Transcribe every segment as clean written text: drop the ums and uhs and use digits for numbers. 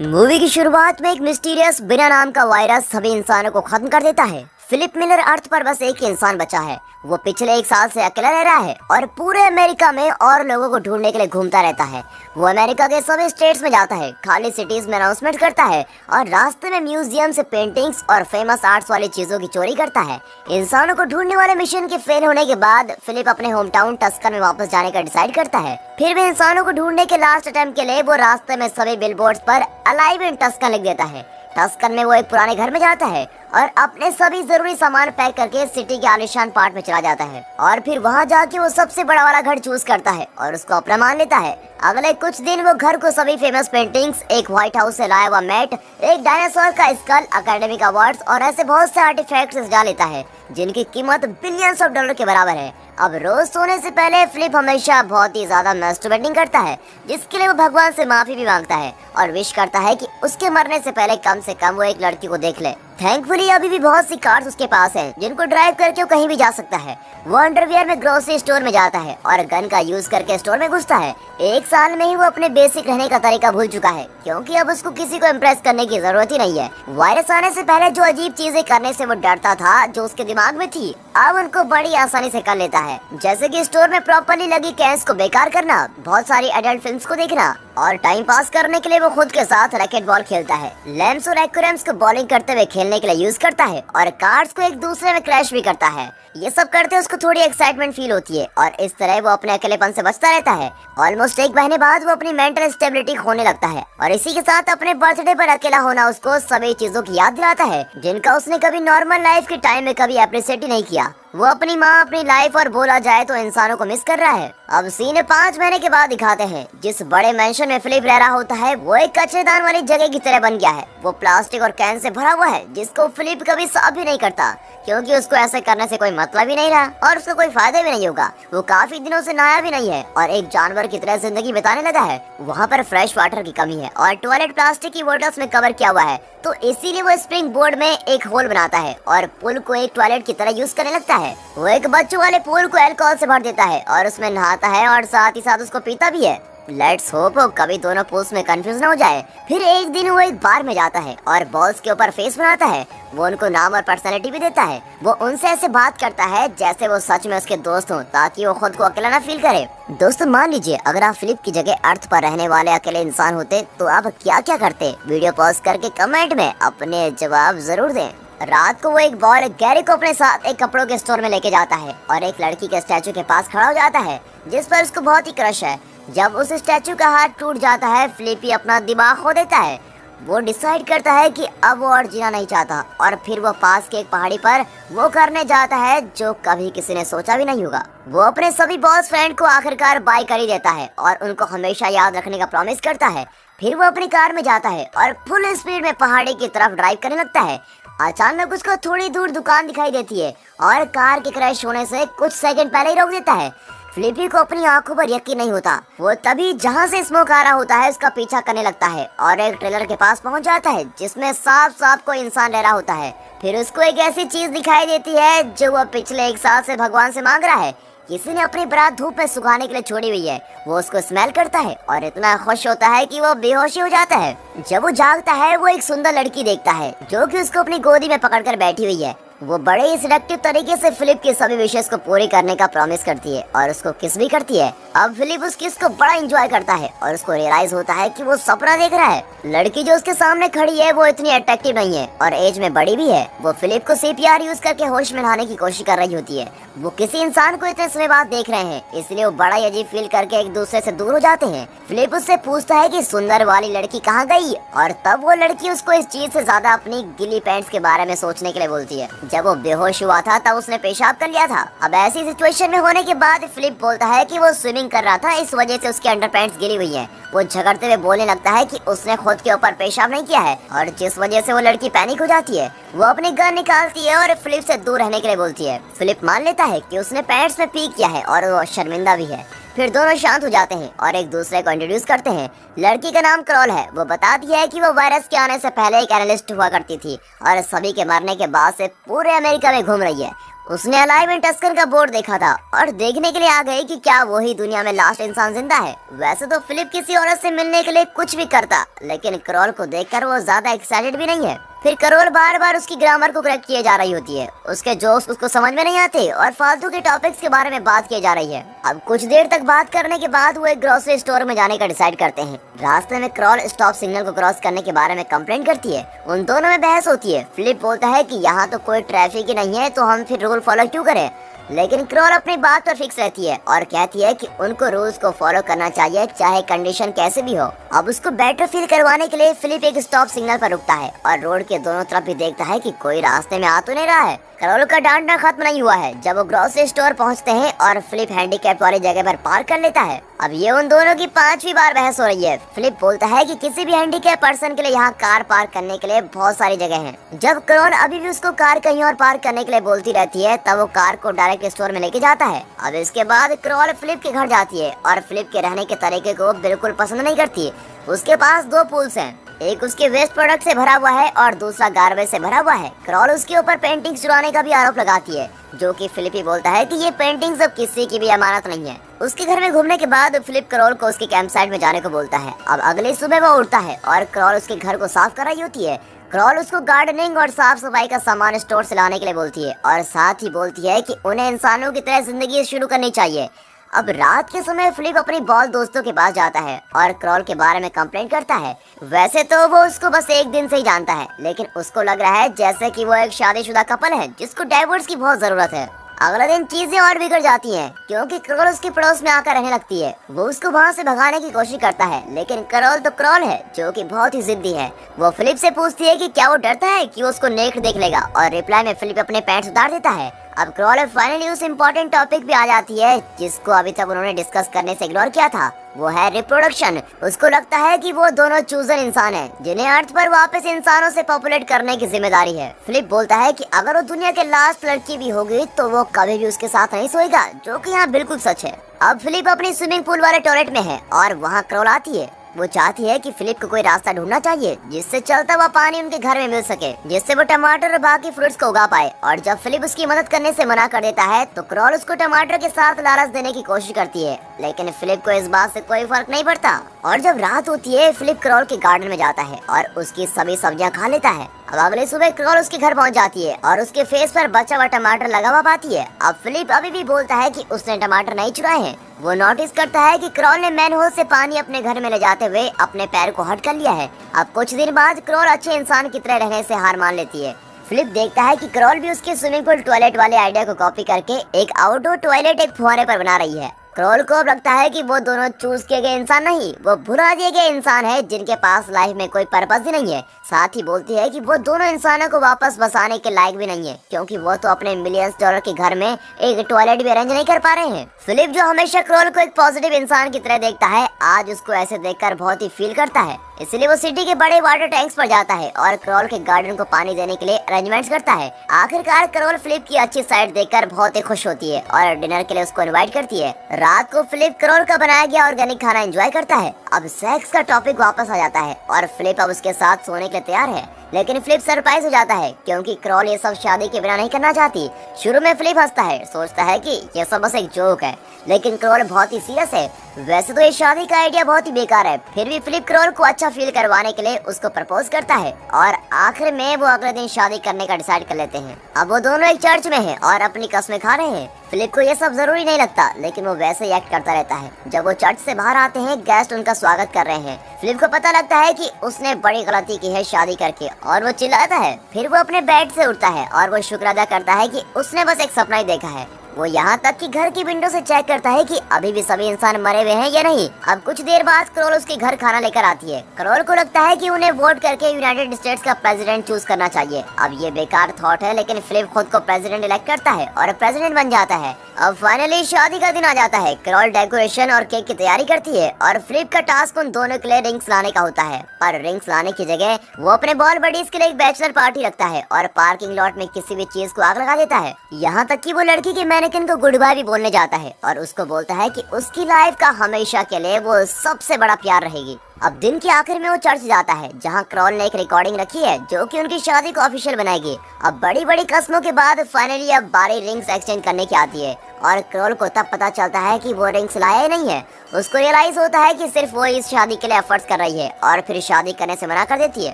Movie की शुरुआत में एक मिस्टीरियस बिना नाम का वायरस सभी इंसानों को खत्म कर देता है। फिलिप मिलर अर्थ पर बस एक ही इंसान बचा है। वो पिछले 1 साल से अकेला रह रहा है और पूरे अमेरिका में और लोगों को ढूंढने के लिए घूमता रहता है। वो अमेरिका के सभी स्टेट्स में जाता है, खाली सिटीज में अनाउंसमेंट करता है और रास्ते में म्यूजियम से पेंटिंग्स और फेमस आर्ट्स वाली चीजों की चोरी करता है। इंसानों को ढूंढने वाले मिशन के फेल होने के बाद फिलिप अपने होम टाउन टस्कन में वापस जाने का डिसाइड करता है। फिर भी इंसानों को ढूंढने के लास्ट अटेम्प्ट के लिए वो रास्ते में सभी बिलबोर्ड्स पर अलाइव इन टस्कन लिख देता है। टस्कन में वो एक पुराने घर में जाता है और अपने सभी जरूरी सामान पैक करके सिटी के आलीशान पार्ट में चला जाता है और फिर वहाँ जाके वो सबसे बड़ा वाला घर चूज करता है और उसको अपना मान लेता है। अगले कुछ दिन वो घर को सभी फेमस पेंटिंग्स, एक व्हाइट हाउस से लाया हुआ मैट, एक डायनासोर का स्कल, एकेडमिक अवार्ड्स और ऐसे बहुत से आर्टिफैक्ट्स सजा लेता है जिनकी कीमत बिलियंस ऑफ डॉलर के बराबर है। अब रोज सोने से पहले फिलिप हमेशा बहुत ही ज्यादा मैस्टरबेटिंग करता है, जिसके लिए वो भगवान से माफी भी मांगता है और विश करता है कि उसके मरने से कम वो एक लड़की को देख ले। थैंकफुली अभी भी बहुत सी कार्स उसके पास हैं, जिनको ड्राइव करके वो कहीं भी जा सकता है। वो अंडरवियर में ग्रोसरी स्टोर में जाता है और गन का यूज करके स्टोर में घुसता है। 1 साल में ही वो अपने बेसिक रहने का तरीका भूल चुका है, क्योंकि अब उसको किसी को इम्प्रेस करने की जरूरत ही नहीं है। वायरस आने से पहले जो अजीब चीजें करने से वो डरता था, जो उसके दिमाग में थी, अब उनको बड़ी आसानी से कर लेता है। जैसे कि स्टोर में प्रॉपर्ली लगी कैश को बेकार करना, बहुत सारी एडल्ट फिल्म्स को देखना और टाइम पास करने के लिए वो खुद के साथ रैकेट बॉल खेलता है। लैम्स और एक्वेरियम्स को बॉलिंग करते हुए खेलने के लिए यूज करता है और कार्ड्स को एक दूसरे में क्रैश भी करता है। ये सब करते उसको थोड़ी एक्साइटमेंट फील होती है और इस तरह वो अपने अकेलेपन से बचता रहता है। ऑलमोस्ट 1 महीने बाद वो अपनी मेंटल स्टेबिलिटी खोने लगता है और इसी के साथ अपने बर्थडे पर अकेला होना उसको सभी चीजों की याद दिलाता है जिनका उसने कभी नॉर्मल लाइफ के टाइम में कभी अप्रिशिएट ही नहीं किया। वो अपनी माँ, अपनी लाइफ और बोला जाए तो इंसानों को मिस कर रहा है। अब सीन 5 महीने के बाद दिखाते हैं। जिस बड़े मेंशन में फिलिप रह रहा होता है वो एक कचरेदान वाली जगह की तरह बन गया है। वो प्लास्टिक और कैन से भरा हुआ है, जिसको फिलिप कभी साफ भी नहीं करता, क्योंकि उसको ऐसे करने से कोई मतलब ही नहीं रहा और उसको कोई फायदा भी नहीं होगा। वो काफी दिनों से नहाया भी नहीं है और एक जानवर की तरह जिंदगी बिताने लगा है। वहाँ पर फ्रेश वाटर की कमी है और टॉयलेट प्लास्टिक की बोतल्स में कवर किया हुआ है, तो इसीलिए वो स्प्रिंग बोर्ड में एक होल बनाता है और पुल को एक टॉयलेट की तरह यूज करने लगता है। वो एक बच्चों वाले पूल को अल्कोहल से भर देता है और उसमें नहाता है और साथ ही साथ उसको पीता भी है। लेट्स होप कभी दोनों पूल्स में कंफ्यूज न हो जाए। फिर एक दिन वो एक बार में जाता है और बॉल्स के ऊपर फेस बनाता है। वो उनको नाम और पर्सनैलिटी भी देता है। वो उनसे ऐसे बात करता है जैसे वो सच में उसके दोस्त हों, ताकि वो खुद को अकेला ना फील करे। दोस्तों, मान लीजिए अगर आप फिलिप की जगह अर्थ पर रहने वाले अकेले इंसान होते तो आप क्या क्या करते? वीडियो पॉज करके कमेंट में अपने जवाब जरूर दें। रात को वो एक बॉय गैरी को अपने साथ एक कपड़ों के स्टोर में लेके जाता है और एक लड़की के स्टैचू के पास खड़ा हो जाता है जिस पर उसको बहुत ही क्रश है। जब उस स्टैचू का हाथ टूट जाता है, फिलिप अपना दिमाग खो देता है। वो डिसाइड करता है कि अब वो और जीना नहीं चाहता और फिर वो पास के एक पहाड़ी पर वो करने जाता है जो कभी किसी ने सोचा भी नहीं होगा। वो अपने सभी बॉस फ्रेंड को आखिरकार बाय कर ही देता है और उनको हमेशा याद रखने का प्रॉमिस करता है। फिर वो अपनी कार में जाता है और फुल स्पीड में पहाड़ी की तरफ ड्राइव करने लगता है। अचानक उसको थोड़ी दूर दुकान दिखाई देती है और कार के क्रैश होने से कुछ सेकंड पहले ही रोक देता है। फिलिपी को अपनी आंखों पर यकीन नहीं होता। वो तभी जहाँ से स्मोक आ रहा होता है उसका पीछा करने लगता है और एक ट्रेलर के पास पहुँच जाता है जिसमें साफ साफ कोई इंसान रह रहा होता है। फिर उसको एक ऐसी चीज दिखाई देती है जो वो पिछले 1 साल से भगवान से मांग रहा है। किसी ने अपनी बारात धूप में सुखाने के लिए छोड़ी हुई है। वो उसको स्मेल करता है और इतना खुश होता है कि वो बेहोशी हो जाता है। जब वो जागता है वो एक सुंदर लड़की देखता है जो कि उसको अपनी गोदी में पकड़कर बैठी हुई है। वो बड़े ही सिलेक्टिव तरीके से फिलिप की सभी विशेष को पूरी करने का प्रॉमिस करती है और उसको किस भी करती है। अब फिलिप उस किस को बड़ा एंजॉय करता है और उसको रियलाइज होता है कि वो सपना देख रहा है। लड़की जो उसके सामने खड़ी है वो इतनी अट्रैक्टिव नहीं है और एज में बड़ी भी है। वो फिलिप को सीपीआर यूज करके होश में लाने की कोशिश कर रही होती है। वो किसी इंसान को इतने समय बाद देख रहे हैं, इसलिए वो बड़ा अजीब फील करके एक दूसरे से दूर हो जाते हैं। फिलिप उससे पूछता है कि सुंदर वाली लड़की कहाँ गई और तब वो लड़की उसको इस चीज से ज्यादा अपनी गिली पैंट्स के बारे में सोचने के लिए बोलती है। जब वो बेहोश हुआ था तब उसने पेशाब कर लिया था। अब ऐसी सिचुएशन में होने के बाद फिलिप बोलता है कि वो स्विमिंग कर रहा था, इस वजह से उसके अंडरपैंट्स गिली हुई है। वो झगड़ते हुए बोलने लगता है कि उसने खुद के ऊपर पेशाब नहीं किया है और जिस वजह से वो लड़की पैनिक हो जाती है। वो अपनी गन निकालती है और फिलिप से दूर रहने के लिए बोलती है। फिलिप मान लेता है कि उसने पैंट्स में पी किया है और वो शर्मिंदा भी है। फिर दोनों शांत हो जाते हैं और एक दूसरे को इंट्रोड्यूस करते हैं। लड़की का नाम क्रॉल है। वो बताती है कि वो वायरस के आने से पहले एक एनालिस्ट हुआ करती थी और सभी के मरने के बाद से पूरे अमेरिका में घूम रही है। उसने अलाइव इन टस्कन का बोर्ड देखा था और देखने के लिए आ गई कि क्या वही दुनिया में लास्ट इंसान जिंदा है। वैसे तो फिलिप किसी औरत से मिलने के लिए कुछ भी करता, लेकिन क्रॉल को देखकर वो ज्यादा एक्साइटेड भी नहीं है। फिर करोल बार बार उसकी ग्रामर को करेक्ट किए जा रही होती है, उसके जोक्स उसको समझ में नहीं आते और फालतू के टॉपिक्स के बारे में बात की जा रही है। अब कुछ देर तक बात करने के बाद वो एक ग्रोसरी स्टोर में जाने का डिसाइड करते हैं। रास्ते में क्रॉल स्टॉप सिग्नल को क्रॉस करने के बारे में कंप्लेंट करती है। उन दोनों में बहस होती है। फिलिप बोलता है कि यहाँ तो कोई ट्रैफिक ही नहीं है, तो हम फिर रूल फॉलो क्यों करें, लेकिन क्रॉल अपनी बात पर फिक्स रहती है और कहती है कि उनको रूल्स को फॉलो करना चाहिए, चाहे कंडीशन कैसे भी हो। अब उसको बेटर फील करवाने के लिए फिलिप एक स्टॉप सिग्नल पर रुकता है और रोड के दोनों तरफ भी देखता है कि कोई रास्ते में आ तो नहीं रहा है। क्रॉल का डांटना खत्म नहीं हुआ है जब वो ग्रोसरी स्टोर पहुंचते हैं और फिलिप हैंडीकैप वाली जगह पर पार्क कर लेता है। अब ये उन दोनों की 5वीं बार बहस हो रही है। फिलिप बोलता है कि किसी भी हैंडीकैप पर्सन के लिए यहाँ कार पार्क करने के लिए बहुत सारी जगह है। जब क्रॉल अभी भी उसको कार कहीं और पार्क करने के लिए बोलती रहती है, तब वो कार को डायरेक्ट स्टोर में लेके जाता है। अब इसके बाद क्रॉल फिलिप के घर जाती है और फिलिप के रहने के तरीके को बिल्कुल पसंद नहीं करती। उसके पास 2 पूल्स हैं, एक उसके वेस्ट प्रोडक्ट से भरा हुआ है और दूसरा गार्बेज से भरा हुआ है। क्रॉल उसके ऊपर पेंटिंग्स चुराने का भी आरोप लगाती है, जो कि फिलिप ही बोलता है कि ये पेंटिंग्स अब किसी की भी अमानत नहीं है। उसके घर में घूमने के बाद फिलिप क्रॉल को उसके कैंप साइट में जाने को बोलता है। अब अगली सुबह वो उठता है और क्रॉल उसके घर को साफ कर रही होती है। क्रॉल उसको गार्डनिंग और साफ सफाई का सामान स्टोर से लाने के लिए बोलती है और साथ ही बोलती है कि उन्हें इंसानों की तरह जिंदगी शुरू करनी चाहिए। अब रात के समय फिलिप अपनी बॉल दोस्तों के पास जाता है और क्रॉल के बारे में कंप्लेंट करता है। वैसे तो वो उसको बस एक दिन से ही जानता है, लेकिन उसको लग रहा है जैसे कि वो एक शादीशुदा कपल है जिसको डाइवोर्स की बहुत जरूरत है। अगले दिन चीजें और बिगड़ जाती हैं क्योंकि क्रॉल उसके पड़ोस में आकर रहने लगती है। वो उसको वहाँ से भगाने की कोशिश करता है, लेकिन क्रॉल तो क्रॉल है जो कि बहुत ही जिद्दी है। वो फिलिप से पूछती है कि क्या वो डरता है कि वो उसको नेक्ड देख लेगा और रिप्लाई में फिलिप अपने पैंट्स उतार देता है। अब क्रॉल फाइनली उस इम्पोर्टेंट टॉपिक पे आ जाती है जिसको अभी तक उन्होंने डिस्कस करने से इग्नोर किया था, वो है रिप्रोडक्शन। उसको लगता है कि वो दोनों चूजन इंसान हैं जिन्हें अर्थ पर वापस इंसानों से पॉपुलेट करने की जिम्मेदारी है। फिलिप बोलता है कि अगर वो दुनिया के लास्ट लड़की भी होगी तो वो कभी भी उसके साथ नहीं सोएगा, जो कि यहाँ बिल्कुल सच है। अब फिलिप अपनी स्विमिंग पूल वाले टॉयलेट में है और वहाँ क्रॉल आती है। वो चाहती है कि फिलिप को कोई रास्ता ढूंढना चाहिए जिससे चलता हुआ पानी उनके घर में मिल सके, जिससे वो टमाटर और बाकी फ्रूट्स को उगा पाए। और जब फिलिप उसकी मदद करने से मना कर देता है तो क्रॉल उसको टमाटर के साथ लालच देने की कोशिश करती है, लेकिन फिलिप को इस बात से कोई फर्क नहीं पड़ता। और जब रात होती है फिलिप क्रॉल के गार्डन में जाता है और उसकी सभी सब्जियां खा लेता है। अब अगले सुबह क्रॉल उसके घर पहुंच जाती है और उसके फेस पर बचा हुआ टमाटर लगा हुआ पाती है। अब फिलिप अभी भी बोलता है कि उसने टमाटर नहीं चुराए हैं। वो नोटिस करता है कि क्रॉल ने मैनहोल से पानी अपने घर में ले जाते हुए अपने पैर को हट कर लिया है। अब कुछ दिन बाद क्रॉल अच्छे इंसान की तरह रहने से हार मान लेती है। फिलिप देखता है कि क्रॉल भी उसके स्विमिंग पूल टॉयलेट वाले आइडिया को कॉपी करके एक आउटडोर टॉयलेट एक फुहारे पर बना रही है। क्रॉल को अब लगता है कि वो दोनों चूज किए गए इंसान नहीं, वो भुला दिए गए इंसान है जिनके पास लाइफ में कोई पर्पस ही नहीं है। साथ ही बोलती है कि वो दोनों इंसानों को वापस बसाने के लायक भी नहीं है, क्योंकि वो तो अपने मिलियंस डॉलर के घर में एक टॉयलेट भी अरेंज नहीं कर पा रहे हैं। फिलिप जो हमेशा क्रॉल को एक पॉजिटिव इंसान की तरह देखता है, आज उसको ऐसे देखकर बहुत ही फील करता है। इसलिए वो सिटी के बड़े वाटर टैंक्स पर जाता है और क्रॉल के गार्डन को पानी देने के लिए अरेंजमेंट्स करता है। आखिरकार क्रॉल फिलिप की अच्छी साइड देखकर बहुत ही खुश होती है और डिनर के लिए उसको इनवाइट करती है। रात को फिलिप क्रॉल का बनाया गया ऑर्गेनिक खाना एंजॉय करता है। अब सेक्स का टॉपिक वापस आ जाता है और फिलिप अब उसके साथ सोने के लिए तैयार है, लेकिन फिलिप सरप्राइज हो जाता है क्योंकि क्रॉल ये सब शादी के बिना नहीं करना चाहती। शुरू में फिलिप हंसता है, सोचता है कि ये सब बस एक जोक है, लेकिन क्रॉल बहुत ही सीरियस है। वैसे तो ये शादी का आइडिया बहुत ही बेकार है, फिर भी फिलिप क्रॉल को अच्छा फील करवाने के लिए उसको प्रपोज करता है और आखिर में वो अगले दिन शादी करने का डिसाइड कर लेते हैं। अब वो दोनों एक चर्च में हैं और अपनी कस्में खा रहे हैं। फिलिप को ये सब जरूरी नहीं लगता, लेकिन वो वैसे ही एक्ट करता रहता है। जब वो चर्च से बाहर आते हैं, गेस्ट उनका स्वागत कर रहे हैं। फिलिप को पता लगता है कि उसने बड़ी गलती की है शादी करके, और वो चिल्लाता है। फिर वो अपने बेड से उठता है और वो शुक्र अदा करता है कि उसने बस एक सपना ही देखा है। वो यहाँ तक कि घर की विंडो से चेक करता है कि अभी भी सभी इंसान मरे हुए हैं या नहीं। अब कुछ देर बाद क्रॉल उसके घर खाना लेकर आती है। क्रॉल को लगता है कि उन्हें वोट करके यूनाइटेड स्टेट्स का प्रेसिडेंट चूज करना चाहिए। अब ये बेकार थॉट है, लेकिन फिलिप खुद को प्रेसिडेंट इलेक्ट करता है और प्रेसिडेंट बन जाता है। अब फाइनली शादी का दिन आ जाता है। क्रॉल डेकोरेशन और केक की तैयारी करती है और फिलिप का टास्क उन दोनों के लिए रिंग्स लाने का होता है। पर रिंग्स लाने की जगह वो अपने बॉल बडीज के लिए एक बैचलर पार्टी रखता है और पार्किंग लॉट में किसी भी चीज को आग लगा देता है। यहाँ तक कि वो लड़की के मैनेकिन को गुड बाय भी बोलने जाता है और उसको बोलता है कि उसकी लाइफ का हमेशा के लिए वो सबसे बड़ा प्यार रहेगी। अब दिन के आखिर में वो चर्च जाता है जहाँ क्रॉल ने एक रिकॉर्डिंग रखी है जो कि उनकी शादी को ऑफिशियल बनाएगी। अब बड़ी बड़ी कस्मों के बाद फाइनली अब बारी रिंग्स एक्सचेंज करने की आती है और क्रॉल को तब पता चलता है कि वो रिंग्स लाया ही नहीं है। उसको रियलाइज होता है कि सिर्फ वो इस शादी के लिए एफर्ट्स कर रही है और फिर शादी करने से मना कर देती है।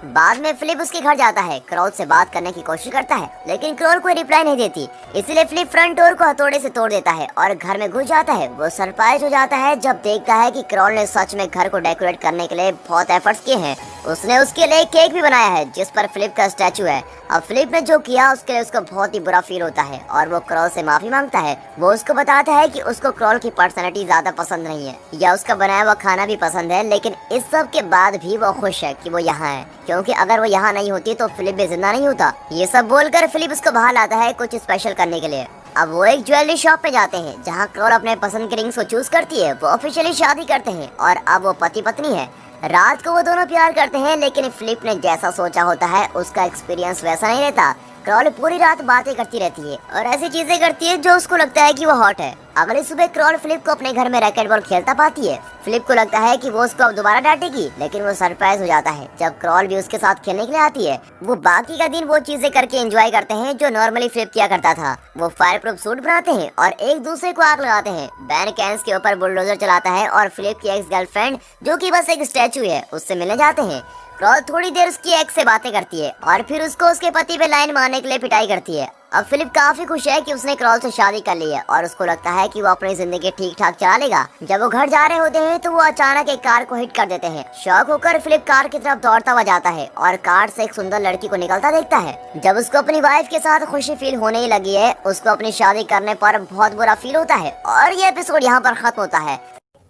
बाद में फिलिप उसके घर जाता है, क्रॉल से बात करने की कोशिश करता है लेकिन क्रॉल कोई रिप्लाई नहीं देती, इसलिए फिलिप फ्रंट डोर को हथौड़े से तोड़ देता है और घर में घुस जाता है। वो सरप्राइज हो जाता है जब देखता है कि क्रॉल ने सच में घर को डेकोरेट करने के लिए बहुत एफर्ट्स किए हैं। उसने उसके लिए केक भी बनाया है जिस पर फिलिप का स्टैचू है। अब फिलिप ने जो किया उसके लिए उसको बहुत ही बुरा फील होता है और वो क्रॉल से माफी मांगता है। वो उसको बताता है कि उसको क्रॉल की पर्सनैलिटी ज्यादा पसंद नहीं है या उसका बनाया हुआ खाना भी पसंद है, लेकिन इस सब के बाद भी वो खुश है कि वो यहाँ है, क्योंकि अगर वो यहाँ नहीं होती तो फिलिप भी जिंदा नहीं होता। ये सब बोलकर फिलिप उसको बाहर लाता है कुछ स्पेशल करने के लिए। अब वो एक ज्वेलरी शॉप पे जाते हैं जहाँ क्रॉल अपने पसंद की रिंग्स को चूज करती है। वो ऑफिशियली शादी करते हैं और अब वो पति पत्नी है। रात को वो दोनों प्यार करते हैं लेकिन फिलिप ने जैसा सोचा होता है उसका एक्सपीरियंस वैसा नहीं रहता। क्रॉल पूरी रात बातें करती रहती है और ऐसी चीजें करती है जो उसको लगता है कि वो हॉट है। अगली सुबह क्रॉल फिलिप को अपने घर में रैकेट बॉल खेलता पाती है। फिलिप को लगता है कि वो उसको अब दोबारा डांटेगी, लेकिन वो सरप्राइज हो जाता है जब क्रॉल भी उसके साथ खेलने के लिए आती है। वो बाकी का दिन वो चीजें करके एंजॉय करते हैं जो नॉर्मली फिलिप किया करता था। वो फायर प्रूफ सूट बनाते हैं और एक दूसरे को आग लगाते हैं। बैन कैंस के ऊपर बुलडोजर चलाता है और फिलिप की एक्स गर्लफ्रेंड जो कि बस एक स्टैचू है उससे मिलने जाते हैं। क्रॉल थोड़ी देर उसकी एक्स से बातें करती है और फिर उसको उसके पति पे लाइन मारने के लिए पिटाई करती है। अब फिलिप काफी खुश है कि उसने क्रॉल से शादी कर ली है और उसको लगता है कि वो अपनी जिंदगी ठीक ठाक चला लेगा। जब वो घर जा रहे होते हैं तो वो अचानक एक कार को हिट कर देते हैं। शॉक होकर फिलिप कार की तरफ दौड़ता हुआ जाता है और कार से एक सुंदर लड़की को निकलता देखता है। जब उसको अपनी वाइफ के साथ खुशी फील होने ही लगी है, उसको अपनी शादी करने पर बहुत बुरा फील होता है और ये एपिसोड यहाँ पर खत्म होता है।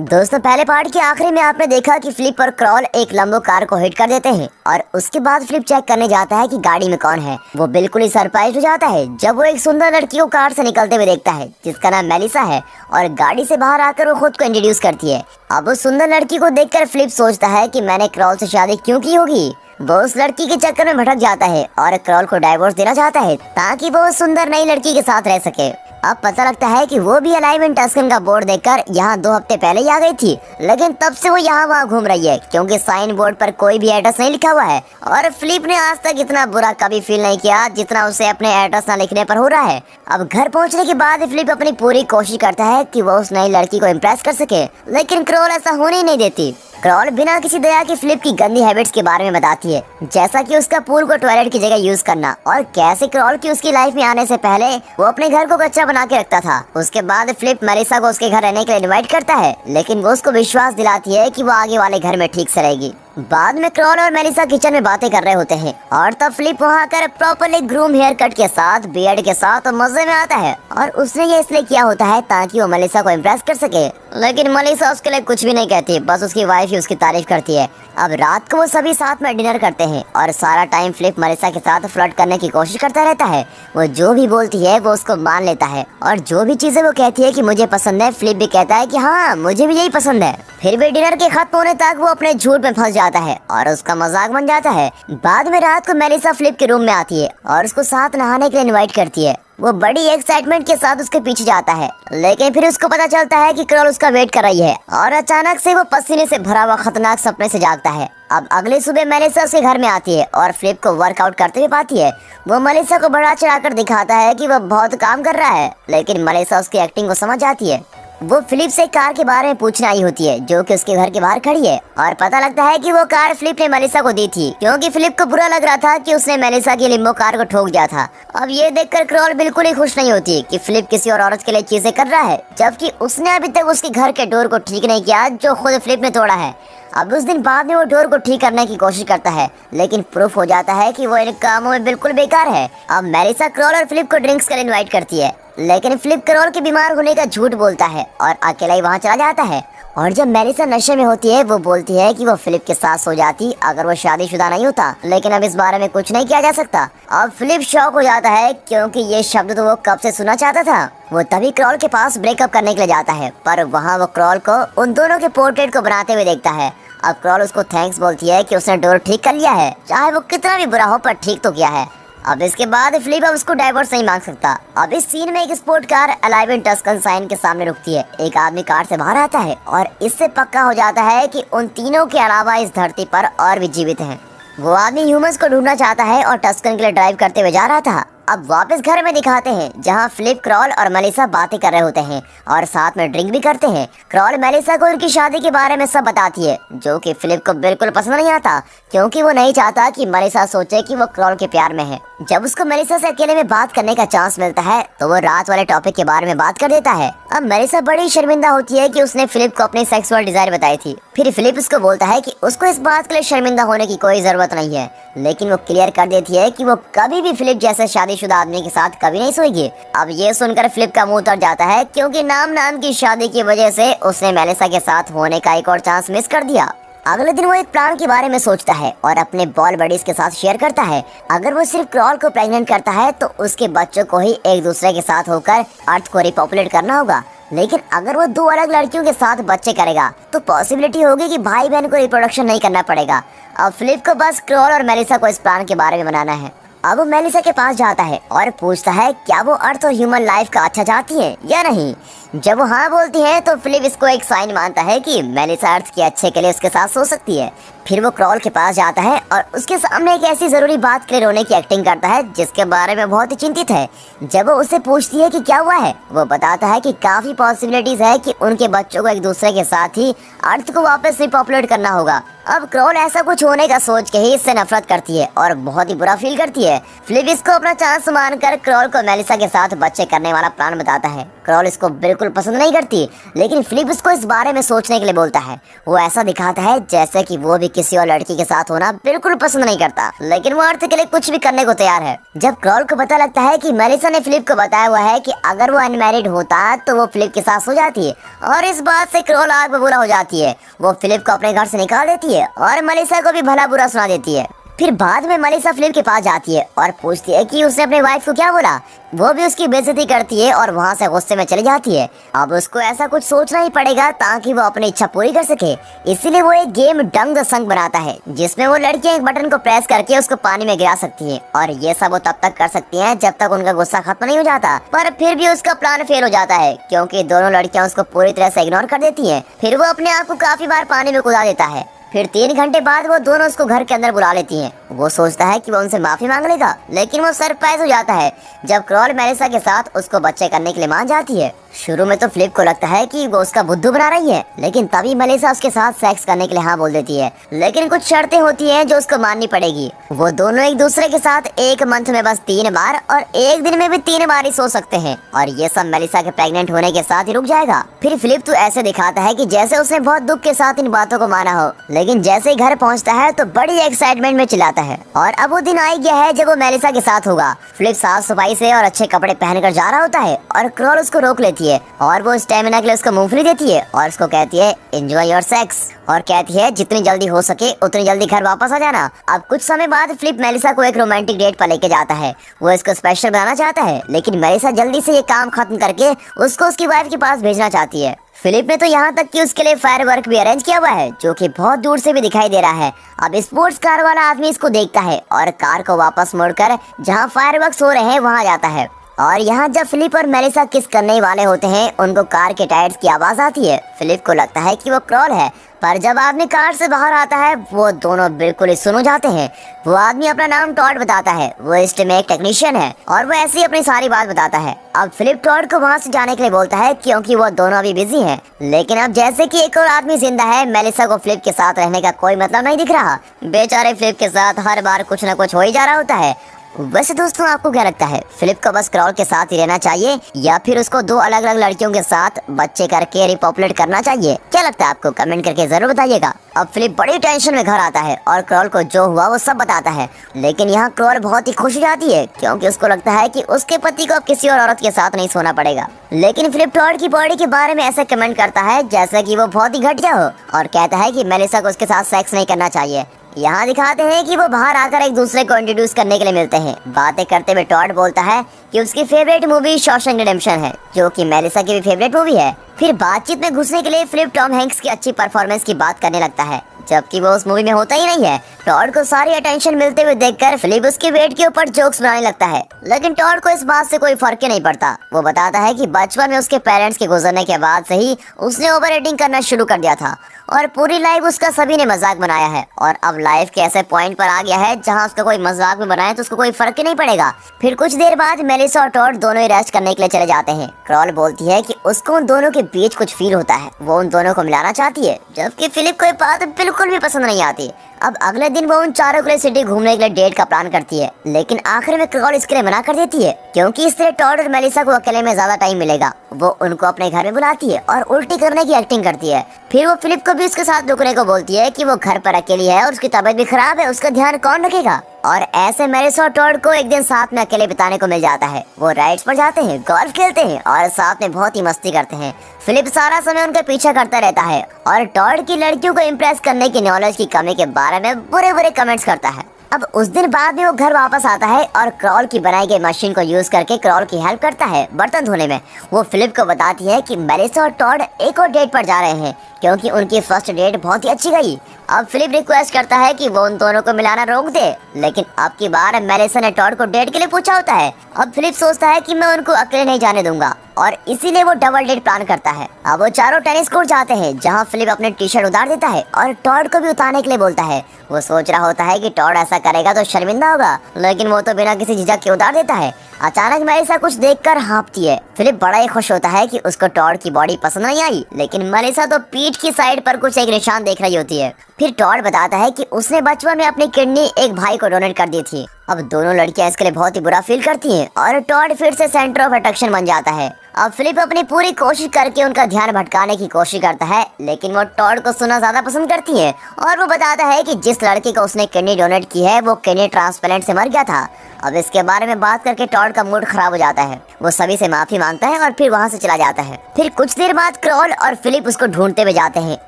दोस्तों, पहले पार्ट के आखिरी में आपने देखा कि फिलिप और क्रॉल एक लंबो कार को हिट कर देते हैं और उसके बाद फिलिप चेक करने जाता है कि गाड़ी में कौन है। वो बिल्कुल ही सरप्राइज हो जाता है जब वो एक सुंदर लड़की को कार से निकलते हुए देखता है जिसका नाम मेलिसा है और गाड़ी से बाहर आकर वो खुद को इंट्रोड्यूस करती है। अब उस सुंदर लड़की को देखकर फिलिप सोचता है कि मैंने क्रॉल से शादी क्यों की होगी। वो उस लड़की के चक्कर में भटक जाता है और क्रॉल को डाइवोर्स देना चाहता है ताकि वो उस सुंदर नई लड़की के साथ रह सके। अब पता लगता है कि वो भी अलाइव टस्कन का बोर्ड देखकर यहाँ 2 हफ्ते पहले ही आ गई थी, लेकिन तब से वो यहाँ वहाँ घूम रही है क्योंकि साइन बोर्ड पर कोई भी एड्रेस नहीं लिखा हुआ है। और फिलिप ने आज तक इतना बुरा कभी फील नहीं किया जितना उसे अपने एड्रेस न लिखने पर हो रहा है। अब घर पहुँचने के बाद फिलिप अपनी पूरी कोशिश करता है कि वो उस नई लड़की को इम्प्रेस कर सके, लेकिन क्रॉल ऐसा होने ही नहीं देती। क्रॉल बिना किसी दया के फिलिप की गंदी हैबिट्स के बारे में बताती है, जैसा कि उसका पूल को टॉयलेट की जगह यूज करना और कैसे क्रॉल की उसकी लाइफ में आने से पहले वो अपने घर को कच्चा बना के रखता था। उसके बाद फिलिप मेलिसा को उसके घर रहने के लिए इनवाइट करता है, लेकिन वो उसको विश्वास दिलाती है कि वो आगे वाले घर में ठीक से रहेगी। बाद में क्रॉल और मेलिसा किचन में बातें कर रहे होते हैं और तब फिलिप वहाँ आकर प्रॉपर्ली ग्रूम हेयर कट के साथ, बियर्ड के साथ और मजे में आता है और उसने ये इसलिए किया होता है ताकि वो मेलिसा को इम्प्रेस कर सके, लेकिन मेलिसा उसके लिए कुछ भी नहीं कहती, बस उसकी वाइफ ही उसकी तारीफ करती है। अब रात को वो सभी साथ में डिनर करते हैं और सारा टाइम फिलिप मेलिसा के साथ फ्लर्ट करने की कोशिश करता रहता है। वो जो भी बोलती है वो उसको मान लेता है और जो भी चीजें वो कहती है कि मुझे पसंद है, फिलिप भी कहता है कि हाँ मुझे भी यही पसंद है। फिर भी डिनर के खत्म होने तक वो अपने झूठ में फंस जाता है और उसका मजाक बन जाता है। बाद में रात को मेलिसा फिलिप के रूम में आती है और उसको साथ नहाने के लिए इनवाइट करती है। वो बड़ी एक्साइटमेंट के साथ उसके पीछे जाता है, लेकिन फिर उसको पता चलता है कि क्रॉल उसका वेट कर रही है और अचानक से वो पसीने से भरा हुआ खतरनाक सपने से जागता है। अब अगली सुबह मेलिसा उसके घर में आती है और फिलिप को वर्कआउट करते हुए पाती है। वो मेलिसा को बढ़ा चढ़ाकर दिखाता है कि वो बहुत काम कर रहा है, लेकिन मेलिसा उसकी एक्टिंग को समझ जाती है। वो फिलिप से कार के बारे में पूछने आई होती है जो कि उसके घर के बाहर खड़ी है और पता लगता है कि वो कार फिलिप ने मेलिसा को दी थी क्योंकि फिलिप को बुरा लग रहा था कि उसने मेलिसा की लिम्बो कार को ठोक दिया था। अब ये देखकर क्रॉल बिल्कुल ही खुश नहीं होती कि फिलिप किसी और औरत के लिए चीजें कर रहा है, जबकि उसने अभी तक उसके घर के डोर को ठीक नहीं किया जो खुद फिलिप ने तोड़ा है। अब उस दिन बाद में वो डोर को ठीक करने की कोशिश करता है, लेकिन प्रूफ हो जाता है कि वो इन कामों में बिल्कुल बेकार है। अब मेलिसा क्रॉल और फिलिप को ड्रिंक्स के लिए इनवाइट करती है, लेकिन फिलिप क्रॉल के बीमार होने का झूठ बोलता है और अकेला ही वहाँ चला जाता है। और जब मेलिसा नशे में होती है वो बोलती है कि वो फिलिप के साथ सो जाती अगर वो शादीशुदा नहीं होता, लेकिन अब इस बारे में कुछ नहीं किया जा सकता। अब फिलिप शॉक हो जाता है क्योंकि ये शब्द तो वो कब से सुना चाहता था। वो तभी क्रॉल के पास ब्रेकअप करने के लिए जाता है, पर वहाँ वो क्रॉल को उन दोनों के पोर्ट्रेट को बनाते हुए देखता है। अब क्रॉल उसको थैंक्स बोलती है कि उसने डोर ठीक कर लिया है, चाहे वो कितना भी बुरा हो पर ठीक तो किया है। अब इसके बाद फिलिप अब उसको डाइवोर्स नहीं मांग सकता। अब इस सीन में एक sport car alive in Tuscan sign के सामने रुकती है। एक आदमी कार से बाहर आता है और इससे पक्का हो जाता है कि उन तीनों के अलावा इस धरती पर और भी जीवित हैं। वो आदमी ह्यूमंस को ढूंढना चाहता है और टस्कन के लिए ड्राइव करते हुए जा रहा था। अब वापस घर में दिखाते हैं जहां फिलिप, क्रॉल और मेलिसा बातें कर रहे होते हैं और साथ में ड्रिंक भी करते हैं। क्रॉल मेलिसा को उनकी शादी के बारे में सब बताती है, जो कि फिलिप को बिल्कुल पसंद नहीं आता, क्योंकि वो नहीं चाहता कि मेलिसा सोचे कि वो क्रॉल के प्यार में है। जब उसको मेलिसा से अकेले में बात करने का चांस मिलता है तो वो रात वाले टॉपिक के बारे में बात कर देता है। अब मेलिसा बड़ी शर्मिंदा होती है कि उसने फिलिप को अपनी सेक्सुअल डिजायर बताई थी। फिर फिलिप उसको बोलता है कि उसको इस बात के लिए शर्मिंदा होने की कोई जरूरत नहीं है, लेकिन वो क्लियर कर देती है कि वो कभी भी फिलिप जैसे शादीशुदा आदमी के साथ कभी नहीं सोएगी। अब ये सुनकर फिलिप का मुंह उतर जाता है, क्योंकि नाम की शादी की वजह से उसने मेलिसा के साथ होने का एक और चांस मिस कर दिया। अगले दिन वो एक प्लान के बारे में सोचता है और अपने बॉल बडीज के साथ शेयर करता है। अगर वो सिर्फ क्रॉल को प्रेग्नेंट करता है तो उसके बच्चों को ही एक दूसरे के साथ होकर अर्थ को रिपॉपुलेट करना होगा, लेकिन अगर वो दो अलग लड़कियों के साथ बच्चे करेगा तो पॉसिबिलिटी होगी कि भाई बहन को रिप्रोडक्शन नहीं करना पड़ेगा। अब फिलिप को बस क्रॉल और मेलिसा को इस प्लान के बारे में बनाना है। अब वो मेलिसा के पास जाता है और पूछता है क्या वो अर्थ और ह्यूमन लाइफ का अच्छा चाहती है या नहीं। जब वो हाँ बोलती है तो फिलिप इसको एक साइन मानता है कि मेलिसा अर्थ के अच्छे के लिए उसके साथ सो सकती है। फिर वो क्रॉल के पास जाता है और उसके सामने एक ऐसी जरूरी बात के लिए रोने की एक्टिंग करता है जिसके बारे में बहुत ही चिंतित है। जब वो उससे पूछती है कि क्या हुआ है, वो बताता है कि काफी पॉसिबिलिटीज है कि उनके बच्चों को एक दूसरे के साथ ही अर्थ को वापस रिपॉपुलेट करना होगा। अब क्रॉल ऐसा कुछ होने का सोच के ही इससे नफरत करती है और बहुत ही बुरा फील करती है। फिलिप इसको अपना चांस मानकर क्रॉल को मेलिसा के साथ बच्चे करने वाला प्लान बताता है। क्रॉल इसको बिल्कुल पसंद नहीं करती, लेकिन फिलिप इसको इस बारे में सोचने के लिए बोलता है। वो ऐसा दिखाता है जैसे कि वो भी किसी और लड़की के साथ होना बिल्कुल पसंद नहीं करता, लेकिन वो अर्थ के लिए कुछ भी करने को तैयार है। जब क्रॉल को पता लगता है कि मेलिसा ने फिलिप को बताया हुआ है कि अगर वो अनमैरिड होता तो वो फिलिप के साथ सो जाती है, और इस बात से क्रॉल आग बबूला हो जाती है। वो फिलिप को अपने घर से निकाल देती है और मेलिसा को भी भला बुरा सुना देती है। फिर बाद में मेलिसा फिलिप के पास जाती है और पूछती है कि उसने अपने वाइफ को क्या बोला। वो भी उसकी बेइज्जती करती है और वहाँ से गुस्से में चली जाती है। अब उसको ऐसा कुछ सोचना ही पड़ेगा ताकि वो अपनी इच्छा पूरी कर सके। इसीलिए वो एक गेम डंग द संग बनाता है जिसमें वो लड़कियां एक बटन को प्रेस करके उसको पानी में गिरा सकती हैं, और ये सब वो तब तक कर सकती हैं जब तक उनका गुस्सा खत्म नहीं हो जाता। पर फिर भी उसका प्लान फेल हो जाता है क्योंकि दोनों लड़कियां उसको पूरी तरह से इग्नोर कर देती हैं। फिर वो अपने आप को काफी बार पानी में कूदा देता है। फिर 3 घंटे बाद वो दोनों उसको घर के अंदर बुला लेती हैं। वो सोचता है कि वो उनसे माफी मांग लेगा, लेकिन वो सरप्राइज हो जाता है जब क्रॉल मेलिसा के साथ उसको बच्चे करने के लिए मान जाती है। शुरू में तो फिलिप को लगता है कि वो उसका बुद्धू बना रही है, लेकिन तभी मेलिसा उसके साथ सेक्स करने के लिए हाँ बोल देती है। लेकिन कुछ शर्तें होती हैं जो उसको माननी पड़ेगी। वो दोनों एक दूसरे के साथ एक मंथ में बस 3 बार और एक दिन में भी 3 बार ही सो सकते हैं, और ये सब मेलिसा के प्रेग्नेंट होने के साथ ही रुक जाएगा। फिर फिलिप तो ऐसे दिखाता है कि जैसे उसने बहुत दुख के साथ इन बातों को माना हो, लेकिन जैसे ही घर पहुंचता है तो बड़ी एक्साइटमेंट में चिल्लाता है। और अब वो दिन आ गया है जब वो मेलिसा के साथ होगा। फिलिप साफ सफाई से और अच्छे कपड़े पहनकर जा रहा होता है और क्रॉल उसको रोक लेती है और वो स्टेमिना के लिए उसको मूंगफली देती है और उसको कहती है एंजॉय योर सेक्स, और कहती है जितनी जल्दी हो सके उतनी जल्दी घर वापस आ जाना। अब कुछ समय बाद फिलिप मेलिसा को एक रोमांटिक डेट पर लेके जाता है। वो इसको स्पेशल बनाना चाहता है, लेकिन मेलिसा जल्दी से ये काम खत्म करके उसको उसकी वाइफ के पास भेजना चाहती है। फिलिप ने तो यहाँ तक कि उसके लिए फायर वर्क भी अरेंज किया हुआ है, जो कि बहुत दूर से भी दिखाई दे रहा है। अब स्पोर्ट्स कार वाला आदमी इसको देखता है और कार को वापस मोड़कर जहाँ फायर वर्क हो रहे हैं वहाँ जाता है। और यहाँ जब फिलिप और मेलिसा किस करने वाले होते हैं, उनको कार के टायर्स की आवाज आती है। फिलिप को लगता है कि वो क्रॉल है, पर जब आदमी कार से बाहर आता है वो दोनों बिल्कुल ही सुन हो जाते हैं। वो आदमी अपना नाम टॉड बताता है, वो इस में एक टेक्नीशियन है और वो ऐसे ही अपनी सारी बात बताता है। अब फिलिप टॉड को वहाँ से जाने के लिए बोलता है क्योंकि वो दोनों अभी बिजी हैं। लेकिन अब जैसे कि एक और आदमी जिंदा है, मेलिसा को फिलिप के साथ रहने का कोई मतलब नहीं दिख रहा। बेचारे फिलिप के साथ हर बार कुछ न कुछ हो ही जा रहा होता है। वैसे दोस्तों, आपको क्या लगता है, फिलिप को बस क्रॉल के साथ ही रहना चाहिए या फिर उसको 2 अलग अलग लड़कियों के साथ बच्चे करके रिपॉपुलेट करना चाहिए? क्या लगता है आपको, कमेंट करके जरूर बताइएगा। अब फिलिप बड़ी टेंशन में घर आता है और क्रॉल को जो हुआ वो सब बताता है, लेकिन यहाँ क्रॉल बहुत ही खुश हो जाती है क्योंकि उसको लगता है कि उसके पति को अब किसी और औरत के साथ नहीं सोना पड़ेगा। लेकिन फिलिप टॉड की बॉडी के बारे में ऐसे कमेंट करता है जैसे कि वो बहुत ही घटिया हो और कहता है कि मेलिसा को उसके साथ सेक्स नहीं करना चाहिए। यहाँ दिखाते हैं कि वो बाहर आकर एक दूसरे को इंट्रोड्यूस करने के लिए मिलते हैं। बातें करते हुए टॉड बोलता है कि उसकी फेवरेट मूवी शॉशैंक रिडेम्पशन है, जो कि मेलिसा की भी फेवरेट मूवी है। फिर बातचीत में घुसने के लिए फिलिप टॉम हैंक्स की अच्छी परफॉर्मेंस की बात करने लगता है, जबकि वो उस मूवी में होता ही नहीं है। टॉड को सारी अटेंशन मिलते हुए देखकर फिलिप उसके वेट के ऊपर जोक्स बनाने लगता है, लेकिन टॉड को इस बात से कोई फर्क ही नहीं पड़ता। वो बताता है कि बचपन में उसके पेरेंट्स के गुजरने के बाद से ही उसने ओवर एक्टिंग करना शुरू कर दिया था और पूरी लाइफ उसका सभी ने मजाक बनाया है, और अब लाइफ के ऐसे पॉइंट पर आ गया है जहां उसका कोई मजाक में बनाए तो उसको कोई फर्क ही नहीं पड़ेगा। फिर कुछ देर बाद मेलिसा और टॉड दोनों ही रेस्ट करने के लिए चले जाते हैं। क्रॉल बोलती है कि उसको उन दोनों के बीच कुछ फील होता है, वो उन दोनों को मिलाना चाहती है, जबकि फिलिप को ये बात बिल्कुल भी पसंद नहीं आती। अब अगले दिन वो उन चारों के लिए सिटी घूमने के लिए डेट का प्लान करती है, लेकिन आखिर में क्रॉल इसके लिए मना कर देती है, क्योंकि इस तरह टॉड और मेलिसा को अकेले में ज्यादा टाइम मिलेगा। वो उनको अपने घर में बुलाती है और उल्टी करने की एक्टिंग करती है। फिर वो फिलिप को भी उसके साथ रुकने को बोलती है कि वो घर पर अकेली है और उसकी तबीयत भी खराब है, उसका ध्यान कौन रखेगा। और ऐसे मेलिसा और टॉड को एक दिन साथ में अकेले बिताने को मिल जाता है। वो राइड्स पर जाते हैं, गोल्फ खेलते हैं और साथ में बहुत ही मस्ती करते हैं। फिलिप सारा समय उनका पीछा करता रहता है और टॉड की लड़कियों को इम्प्रेस करने की नॉलेज की कमी के बारे में बुरे बुरे कमेंट्स करता है। अब उस दिन बाद में वो घर वापस आता है और क्रॉल की बनाई गई मशीन को यूज करके क्रॉल की हेल्प करता है बर्तन धोने में। वो फिलिप को बताती है कि मेलिसा और टॉड एक और डेट पर जा रहे हैं, क्योंकि उनकी फर्स्ट डेट बहुत ही अच्छी गई। अब फिलिप रिक्वेस्ट करता है कि वो उन दोनों को मिलाना रोक दे, लेकिन अब की बार मेलिसा ने टॉड को डेट के लिए पूछा होता है। अब फिलिप सोचता है कि मैं उनको अकेले नहीं जाने दूंगा और इसीलिए वो डबल डेट प्लान करता है। अब वो चारों टेनिस कोर्ट जाते हैं, जहां फिलिप अपने टी शर्ट उतार देता है और टॉड को भी उतारने के लिए बोलता है। वो सोच रहा होता है कि टॉड ऐसा करेगा तो शर्मिंदा होगा, लेकिन वो तो बिना किसी झिझक के उतार देता है। अचानक मेलिसा कुछ देखकर हाँफती है। फिलिप बड़ा ही खुश होता है कि उसको टॉड की बॉडी पसंद नहीं आई, लेकिन मेलिसा तो पीठ की साइड पर कुछ एक निशान देख रही होती है। फिर टॉड बताता है कि उसने बचपन में अपनी किडनी एक भाई को डोनेट कर दी थी। अब दोनों लड़कियां इसके लिए बहुत ही बुरा फील करती हैं और टॉड फिर से सेंटर ऑफ अट्रैक्शन बन जाता है। अब फिलिप अपनी पूरी कोशिश करके उनका ध्यान भटकाने की कोशिश करता है, लेकिन वो टॉड को सुनना ज्यादा पसंद करती है और वो बताता है कि जिस लड़की को उसने किडनी डोनेट की है वो किडनी ट्रांसप्लांट से मर गया था। अब इसके बारे में बात करके टॉड का मूड खराब हो जाता है। वो सभी से माफी मांगता है और फिर वहाँ से चला जाता है। फिर कुछ देर बाद क्रॉल और फिलिप उसको ढूंढते हुए जाते हैं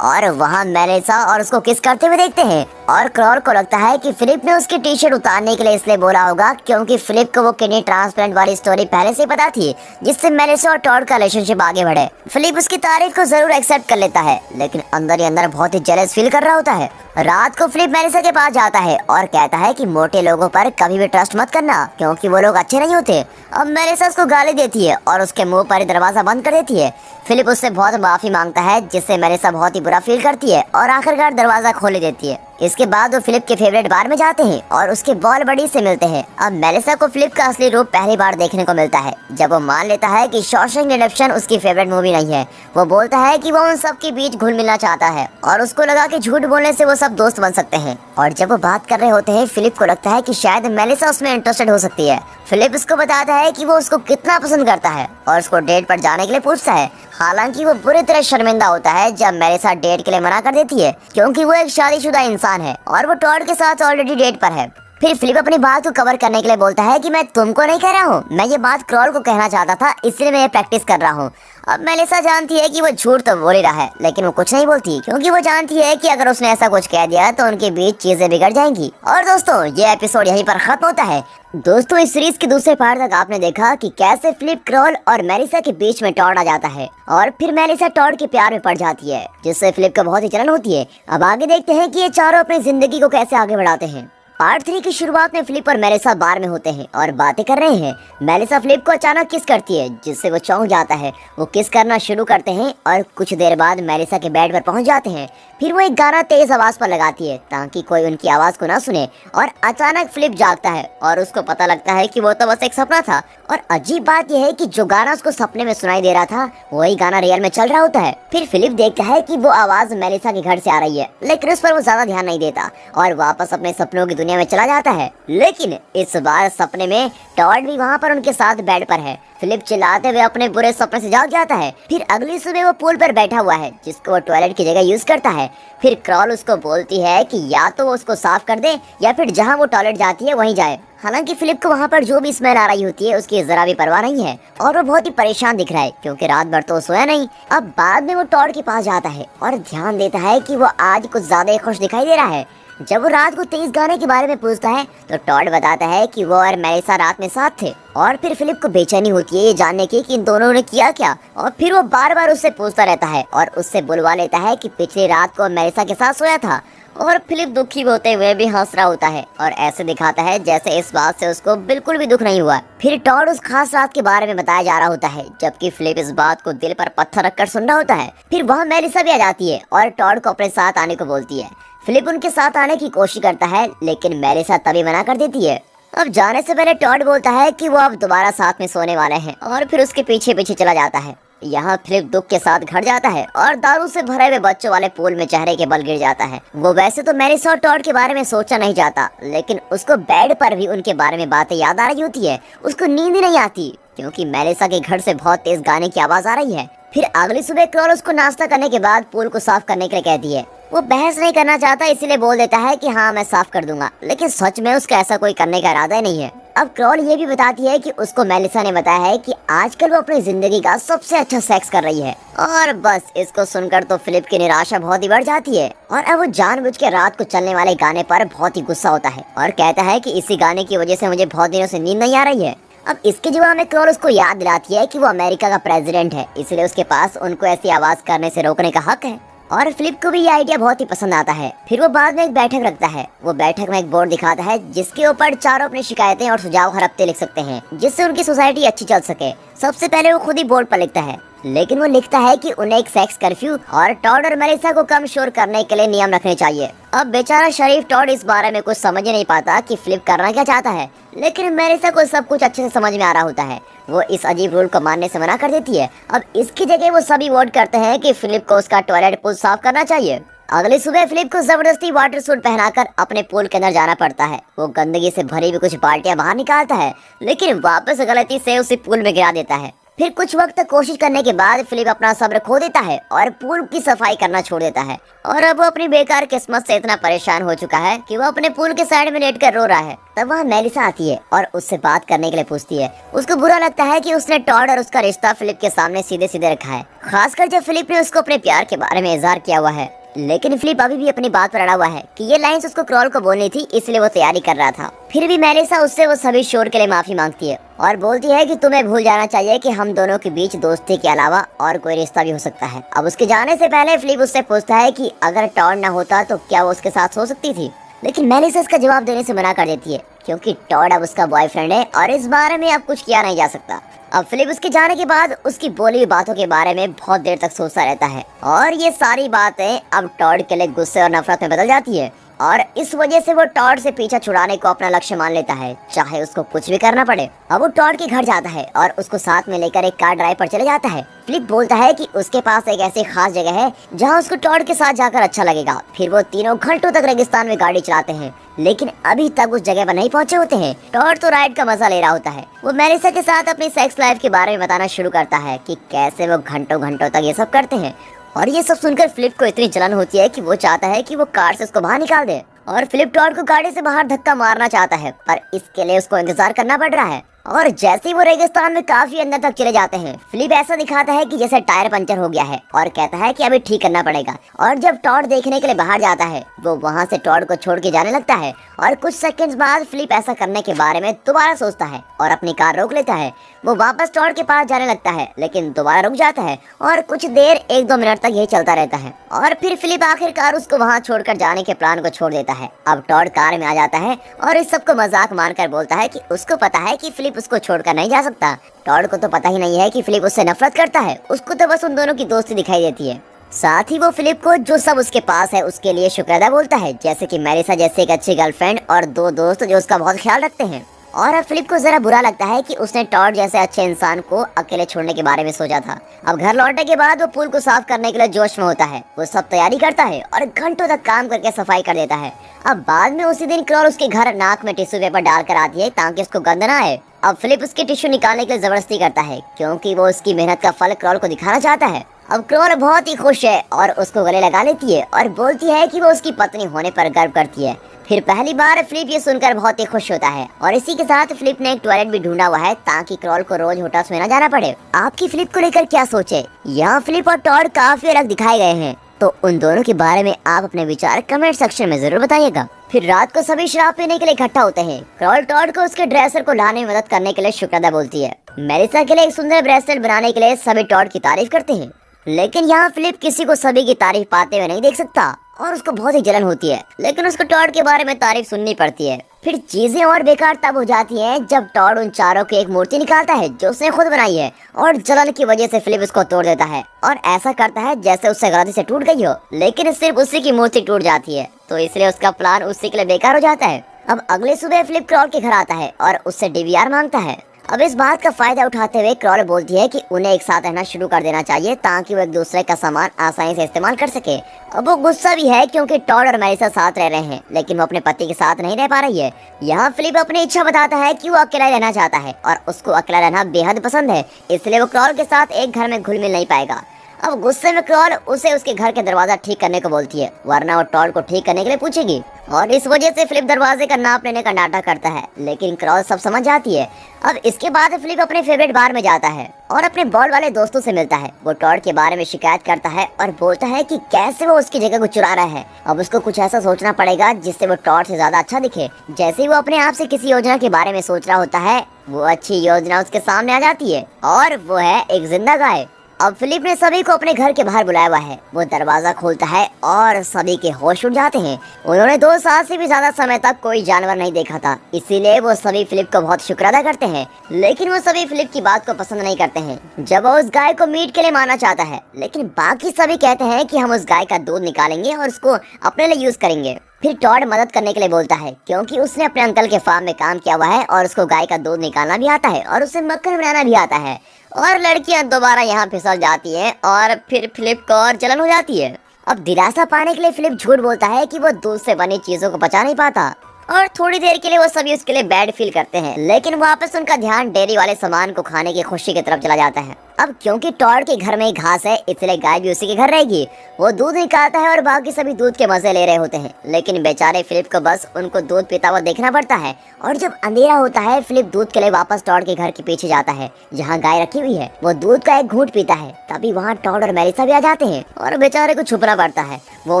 और वहाँ मेलिसा और उसको किस करते हुए देखते हैं। और क्रॉल को लगता है कि फिलिप ने उसकी टी शर्ट उतारने के लिए इसलिए बोला होगा क्योंकि फिलिप को वो किडनी ट्रांसप्लांट वाली स्टोरी पहले से पता थी, जिससे मेलिसा और टॉड का रिलेशनशिप आगे बढ़े। फिलिप उसकी तारीफ को जरूर एक्सेप्ट कर लेता है, लेकिन अंदर ही अंदर बहुत ही जेलस फील कर रहा होता है। रात को फिलिप मेलिसा के पास जाता है और कहता है कि मोटे लोगों पर कभी भी ट्रस्ट मत करना, क्योंकि वो लोग अच्छे नहीं होते। अब मेलिसा उसको गाली देती है और उसके मुंह पर ही दरवाजा बंद कर देती है। फिलिप उससे बहुत माफी मांगता है, जिससे मेलिसा बहुत ही बुरा फील करती है और आखिरकार दरवाजा खोल देती है। इसके बाद वो फिलिप के फेवरेट बार में जाते हैं और उसके बॉल बडी से मिलते हैं। अब मेलिसा को फिलिप का असली रूप पहली बार देखने को मिलता है, जब वो मान लेता है कि शॉशैंक रिडेम्पशन उसकी फेवरेट मूवी नहीं है। वो बोलता है कि वो उन सब के बीच घुल मिलना चाहता है और उसको लगा कि झूठ बोलने से वो सब दोस्त बन सकते हैं। और जब वो बात कर रहे होते हैं, फिलिप को लगता है कि शायद मेलिसा उसमें इंटरेस्टेड हो सकती है। फिलिप उसको बताता है कि वो उसको कितना पसंद करता है और उसको डेट पर जाने के लिए पूछता है। हालांकि वो बुरी तरह शर्मिंदा होता है जब मेलिसा डेट के लिए मना कर देती है, क्योंकि वो एक शादीशुदा इंसान है और वो टॉड के साथ ऑलरेडी डेट पर है। फिर फिलिप अपनी बात को कवर करने के लिए बोलता है कि मैं तुमको नहीं कह रहा हूँ, मैं ये बात क्रॉल को कहना चाहता था, इसलिए मैं ये प्रैक्टिस कर रहा हूँ। अब मेलिसा जानती है कि वो झूठ तो बोल ही रहा है, लेकिन वो कुछ नहीं बोलती, क्योंकि वो जानती है कि अगर उसने ऐसा कुछ कह दिया तो उनके बीच चीजें बिगड़ जाएंगी। और दोस्तों, ये एपिसोड यहीं पर खत्म होता है। दोस्तों, इस सीरीज के दूसरे पार्ट तक आपने देखा कि कैसे फिलिप, क्रॉल और मेलिसा के बीच में टॉड आ जाता है और फिर मेलिसा टॉड के प्यार में पड़ जाती है, जिससे फिलिप को बहुत ही जलन होती है। अब आगे देखते हैं कि ये चारों अपनी जिंदगी को कैसे आगे बढ़ाते हैं। पार्ट 3 की शुरुआत में फिलिप और मेलिसा बार में होते हैं और बातें कर रहे हैं। मेलिसा फिलिप को अचानक किस करती है, जिससे वो चौंक जाता है। वो किस करना शुरू करते हैं और कुछ देर बाद मेलिसा के बेड पर पहुंच जाते हैं। फिर वो एक गाना तेज आवाज पर लगाती है ताकि कोई उनकी आवाज को ना सुने और अचानक फिलिप जागता है और उसको पता लगता है कि वो तो बस एक सपना था। और अजीब बात यह है कि जो गाना उसको सपने में सुनाई दे रहा था वही गाना रियल में चल रहा होता है। फिर फिलिप देखता है कि वो आवाज मेलिसा के घर से आ रही है, लेकिन उस पर वो ज्यादा ध्यान नहीं देता और वापस अपने सपनों की दुनिया में चला जाता है। लेकिन इस बार सपने में टॉड भी वहाँ पर उनके साथ बेड पर है। फिलिप चिल्लाते हुए अपने बुरे सपने से जाग जाता है। फिर अगली सुबह वो पूल पर बैठा हुआ है, जिसको वो टॉयलेट की जगह यूज करता है। फिर क्रॉल उसको बोलती है कि या तो वो उसको साफ कर दे या फिर जहाँ वो टॉयलेट जाती है वहीं जाए। हालांकि फिलिप को वहाँ पर जो भी स्मेल आ रही होती है उसकी जरा भी परवाह नहीं है और वो बहुत ही परेशान दिख रहा है, क्योंकि रात भर तो सोया नहीं। अब बाद में वो टॉड के पास जाता है और ध्यान देता है कि वो आज कुछ ज्यादा ही खुश दिखाई दे रहा है। जब वो रात को तेज गाने के बारे में पूछता है तो टॉड बताता है कि वो और मेलिसा रात में साथ थे। और फिर फिलिप को बेचैनी होती है ये जानने की कि इन दोनों ने किया क्या, और फिर वो बार बार उससे पूछता रहता है और उससे बुलवा लेता है कि पिछली रात को मेलिसा के साथ सोया था। और फिलिप दुखी होते हुए भी हंस रहा होता है और ऐसे दिखाता है जैसे इस बात से उसको बिल्कुल भी दुख नहीं हुआ। फिर टॉड उस खास रात के बारे में बताया जा रहा होता है, जबकि फिलिप इस बात को दिल पर पत्थर रखकर सुन रहा होता है। फिर वहाँ मेलिसा भी आ जाती है और टॉड को अपने साथ आने को बोलती है। फिलिप उनके साथ आने की कोशिश करता है, लेकिन मेलिसा तभी मना कर देती है। अब जाने से पहले टॉड बोलता है कि वो अब दोबारा साथ में सोने वाले हैं और फिर उसके पीछे पीछे चला जाता है। यहाँ फिलिप दुख के साथ घर जाता है और दारू से भरे हुए बच्चों वाले पूल में चेहरे के बल गिर जाता है। वो वैसे तो मेलिसा और टॉड के बारे में सोचना नहीं चाहता, लेकिन उसको बेड पर भी उनके बारे में बातें याद आ रही होती है। उसको नींद ही नहीं आती क्योंकि मेलिसा के घर से बहुत तेज गाने की आवाज आ रही है। फिर अगली सुबह क्रॉल उसको नाश्ता करने के बाद पूल को साफ करने के लिए कहती है। वो बहस नहीं करना चाहता, इसीलिए बोल देता है कि हाँ मैं साफ कर दूंगा, लेकिन सच में उसका ऐसा कोई करने का इरादा ही नहीं है। अब क्रॉल ये भी बताती है कि उसको मेलिसा ने बताया है कि आजकल वो अपनी जिंदगी का सबसे अच्छा सेक्स कर रही है। और बस इसको सुनकर तो फिलिप की निराशा बहुत ही बढ़ जाती है और अब वो जानबूझ के रात को चलने वाले गाने पर बहुत ही गुस्सा होता है और कहता है कि इसी गाने की वजह से मुझे बहुत दिनों से नींद नहीं आ रही है। अब इसके जवाब में क्रॉल उसको याद दिलाती है कि वो अमेरिका का प्रेसिडेंट है, इसलिए उसके पास उनको ऐसी आवाज करने से रोकने का हक है। और फिलिप को भी ये आइडिया बहुत ही पसंद आता है। फिर वो बाद में एक बैठक रखता है। वो बैठक में एक बोर्ड दिखाता है जिसके ऊपर चारों अपनी शिकायतें और सुझाव हर हफ्ते लिख सकते हैं, जिससे उनकी सोसाइटी अच्छी चल सके। सबसे पहले वो खुद ही बोर्ड पर लिखता है, लेकिन वो लिखता है कि उन्हें एक सेक्स कर्फ्यू और टॉड और मेलिसा को कम शोर करने के लिए नियम रखने चाहिए। अब बेचारा शरीफ टॉड इस बारे में कुछ समझ ही नहीं पाता कि फिलिप करना क्या चाहता है, लेकिन मेलिसा को सब कुछ अच्छे से समझ में आ रहा होता है। वो इस अजीब रूल को मानने से मना कर देती है। अब इसकी जगह वो सभी वोट करते हैं कि फिलिप को उसका टॉयलेट पूल साफ करना चाहिए। अगली सुबह फिलिप को जबरदस्ती वाटर सूट पहनाकर अपने पूल के अंदर जाना पड़ता है। वो गंदगी से भरी हुई कुछ बाल्टियां बाहर निकालता है, लेकिन वापस गलती से उसे पूल में गिरा देता है। फिर कुछ वक्त तक कोशिश करने के बाद फिलिप अपना सब्र खो देता है और पूल की सफाई करना छोड़ देता है। और अब वो अपनी बेकार किस्मत से इतना परेशान हो चुका है कि वो अपने पूल के साइड में लेटकर रो रहा है। तब वहाँ मेलिसा आती है और उससे बात करने के लिए पूछती है। उसको बुरा लगता है कि उसने टॉड और उसका रिश्ता फिलिप के सामने सीधे सीधे रखा है, खासकर जब फिलिप ने उसको अपने प्यार के बारे में इजहार किया हुआ है। लेकिन फिलिप अभी भी अपनी बात पर अड़ा हुआ है कि ये लाइंस उसको क्रॉल को बोलनी थी, इसलिए वो तैयारी कर रहा था। फिर भी मेलिसा उससे वो सभी शोर के लिए माफी मांगती है और बोलती है कि तुम्हें भूल जाना चाहिए कि हम दोनों के बीच दोस्ती के अलावा और कोई रिश्ता भी हो सकता है। अब उसके जाने से पहले फिलिप उससे पूछता है कि अगर टॉड न होता तो क्या वो उसके साथ सो सकती थी, लेकिन मेलिसा इसका जवाब देने से मना कर देती है क्योंकि टॉड अब उसका बॉयफ्रेंड है और इस बारे में अब कुछ किया नहीं जा सकता। अब फिलिप उसके जाने के बाद उसकी बोली हुई बातों के बारे में बहुत देर तक सोचता रहता है और ये सारी बातें अब टॉड के लिए गुस्से और नफरत में बदल जाती है और इस वजह से वो टॉड से पीछा छुड़ाने को अपना लक्ष्य मान लेता है, चाहे उसको कुछ भी करना पड़े। अब वो टॉड के घर जाता है और उसको साथ में लेकर एक कार ड्राइव पर चले जाता है। फिलिप बोलता है कि उसके पास एक ऐसी खास जगह है जहां उसको टॉड के साथ जाकर अच्छा लगेगा। फिर वो तीनों घंटों तक रेगिस्तान में गाड़ी चलाते हैं, लेकिन अभी तक उस जगह पर नहीं पहुंचे होते हैं। टॉड तो राइड का मजा ले रहा होता है। वो मेलिसा के साथ अपनी सेक्स लाइफ के बारे में बताना शुरू करता है कि कैसे वो घंटों घंटों तक ये सब करते हैं। और ये सब सुनकर फिलिप को इतनी जलन होती है कि वो चाहता है कि वो कार से उसको बाहर निकाल दे और फिलिप टॉड को गाड़ी से बाहर धक्का मारना चाहता है, पर इसके लिए उसको इंतजार करना पड़ रहा है। और जैसे ही वो रेगिस्तान में काफी अंदर तक चले जाते हैं, फिलिप ऐसा दिखाता है कि जैसे टायर पंचर हो गया है और कहता है कि अभी ठीक करना पड़ेगा। और जब टॉड देखने के लिए बाहर जाता है, वो वहाँ से टॉड को छोड़ के जाने लगता है और कुछ सेकंड्स बाद फिलिप ऐसा करने के बारे में दोबारा सोचता है और अपनी कार रोक लेता है। वो वापस टॉड के पास जाने लगता है, लेकिन दोबारा रुक जाता है और कुछ देर 1-2 मिनट तक यही चलता रहता है और फिर फिलिप आखिरकार उसको वहाँ छोड़कर जाने के प्लान को छोड़ देता है। अब टॉड कार में आ जाता है और इस सबको मजाक मारकर बोलता है कि उसको पता है कि फिलिप उसको छोड़कर नहीं जा सकता। टॉड को तो पता ही नहीं है कि फिलिप उससे नफरत करता है, उसको तो बस उन दोनों की दोस्ती दिखाई देती है। साथ ही वो फिलिप को जो सब उसके पास है उसके लिए शुक्रिया बोलता है, जैसे कि मेलिसा जैसे एक अच्छी गर्लफ्रेंड और 2 दोस्त जो उसका बहुत ख्याल रखते हैं। और अब फिलिप को जरा बुरा लगता है कि उसने टॉड जैसे अच्छे इंसान को अकेले छोड़ने के बारे में सोचा था। अब घर लौटने के बाद वो पूल को साफ करने के लिए जोश में होता है। वो सब तैयारी करता है और घंटों तक काम करके सफाई कर देता है। अब बाद में उसी दिन क्रॉल उसके घर नाक में टिश्यू पेपर डालकर आती है ताकि उसको गंध ना आए। अब फिलिप उसके टिश्यू निकालने के लिए जबरदस्ती करता है क्योंकि वो उसकी मेहनत का फल क्रॉल को दिखाना चाहता है। अब क्रॉल बहुत ही खुश है और उसको गले लगा लेती है और बोलती है कि वो उसकी पत्नी होने पर गर्व करती है। फिर पहली बार फिलिप ये सुनकर बहुत ही खुश होता है और इसी के साथ फिलिप ने एक टॉयलेट भी ढूंढा हुआ है ताकि क्रॉल को रोज होटल्स में न जाना पड़े। आपकी फिलिप को लेकर क्या सोचे? यहाँ फिलिप और टॉड काफी अलग दिखाए गए हैं, तो उन दोनों के बारे में आप अपने विचार कमेंट सेक्शन में जरूर बताइएगा। फिर रात को सभी शराब पीने के लिए इकट्ठा होते हैं। क्रॉल टॉड को उसके ड्रेसर को लाने में मदद करने के लिए शुक्रिया बोलती है। मेलिसा के लिए एक सुंदर ब्रेसलेट बनाने के लिए सभी टॉड की तारीफ करते हैं, लेकिन यहाँ फिलिप किसी को सभी की तारीफ पाते हुए नहीं देख सकता और उसको बहुत ही जलन होती है, लेकिन उसको टॉड के बारे में तारीफ सुननी पड़ती है। फिर चीजें और बेकार तब हो जाती हैं जब टॉड उन चारों की एक मूर्ति निकालता है जो उसने खुद बनाई है, और जलन की वजह से फिलिप उसको तोड़ देता है और ऐसा करता है जैसे उससे गलती से टूट गई हो, लेकिन सिर्फ उसी की मूर्ति टूट जाती है, तो इसलिए उसका प्लान उसी के लिए बेकार हो जाता है। अब अगले सुबह फिलिप क्रॉल के घर आता है और उससे डीवीआर मांगता है। अब इस बात का फायदा उठाते हुए क्रॉल बोलती है कि उन्हें एक साथ रहना शुरू कर देना चाहिए ताकि वो एक दूसरे का सामान आसानी से इस्तेमाल कर सके। अब वो गुस्सा भी है क्योंकि टॉड और मेलिसा साथ रह रहे हैं, लेकिन वो अपने पति के साथ नहीं रह पा रही है। यहाँ फिलिप अपनी इच्छा बताता है कि वो अकेला रहना चाहता है और उसको अकेला रहना बेहद पसंद है, इसलिए वो क्रॉल के साथ एक घर में घुल मिल नहीं पाएगा। अब गुस्से में क्रॉल उसे उसके घर के दरवाजा ठीक करने को बोलती है, वरना वो टॉड को ठीक करने के लिए पूछेगी, और इस वजह से फिलिप दरवाजे का नाप लेने का नाटक करता है, लेकिन क्रॉल सब समझ जाती है। अब इसके बाद फिलिप अपने फेवरेट बार में जाता है और अपने बॉल वाले दोस्तों से मिलता है। वो टॉड के बारे में शिकायत करता है और बोलता है कि कैसे वो उसकी जगह को चुरा रहा है। अब उसको कुछ ऐसा सोचना पड़ेगा जिससे वो टॉड से ज्यादा अच्छा दिखे। जैसे ही वो अपने आप से किसी योजना के बारे में सोच रहा होता है, वो अच्छी योजना उसके सामने आ जाती है, और वो है एक जिंदा गाय। अब फिलिप ने सभी को अपने घर के बाहर बुलाया हुआ है। वो दरवाजा खोलता है और सभी के होश उड़ जाते हैं। उन्होंने 2 साल से भी ज्यादा समय तक कोई जानवर नहीं देखा था, इसीलिए वो सभी फिलिप को बहुत शुक्र अदा करते हैं, लेकिन वो सभी फिलिप की बात को पसंद नहीं करते हैं जब वो उस गाय को मीट के लिए मारना चाहता है। लेकिन बाकी सभी कहते हैं कि हम उस गाय का दूध निकालेंगे और उसको अपने लिए यूज करेंगे। फिर टॉड मदद करने के लिए बोलता है क्योंकि उसने अपने अंकल के फार्म में काम किया हुआ है और उसको गाय का दूध निकालना भी आता है और उसे मक्खन बनाना भी आता है। और लड़कियां दोबारा यहाँ फिसल जाती हैं और फिर फिलिप को और जलन हो जाती है। अब दिलासा पाने के लिए फिलिप झूठ बोलता है कि वो दूध से बनी चीजों को पचा नहीं पाता, और थोड़ी देर के लिए वो सभी उसके लिए बैड फील करते हैं, लेकिन वापस उनका ध्यान डेयरी वाले सामान को खाने की खुशी की तरफ चला जाता है। अब क्योंकि टॉड के घर में घास है, इसलिए गाय भी उसी के घर रहेगी। वो दूध निकालता है और बाकी सभी दूध के मजे ले रहे होते हैं, लेकिन बेचारे फिलिप को बस उनको दूध पीता हुआ देखना पड़ता है। और जब अंधेरा होता है, फिलिप दूध के लिए वापस टॉड के घर के पीछे जाता है जहाँ गाय रखी हुई है। वो दूध का एक घूंट पीता है, तभी वहाँ टॉड और मेलिसा भी आ जाते हैं और बेचारे को छुपना पड़ता है। वो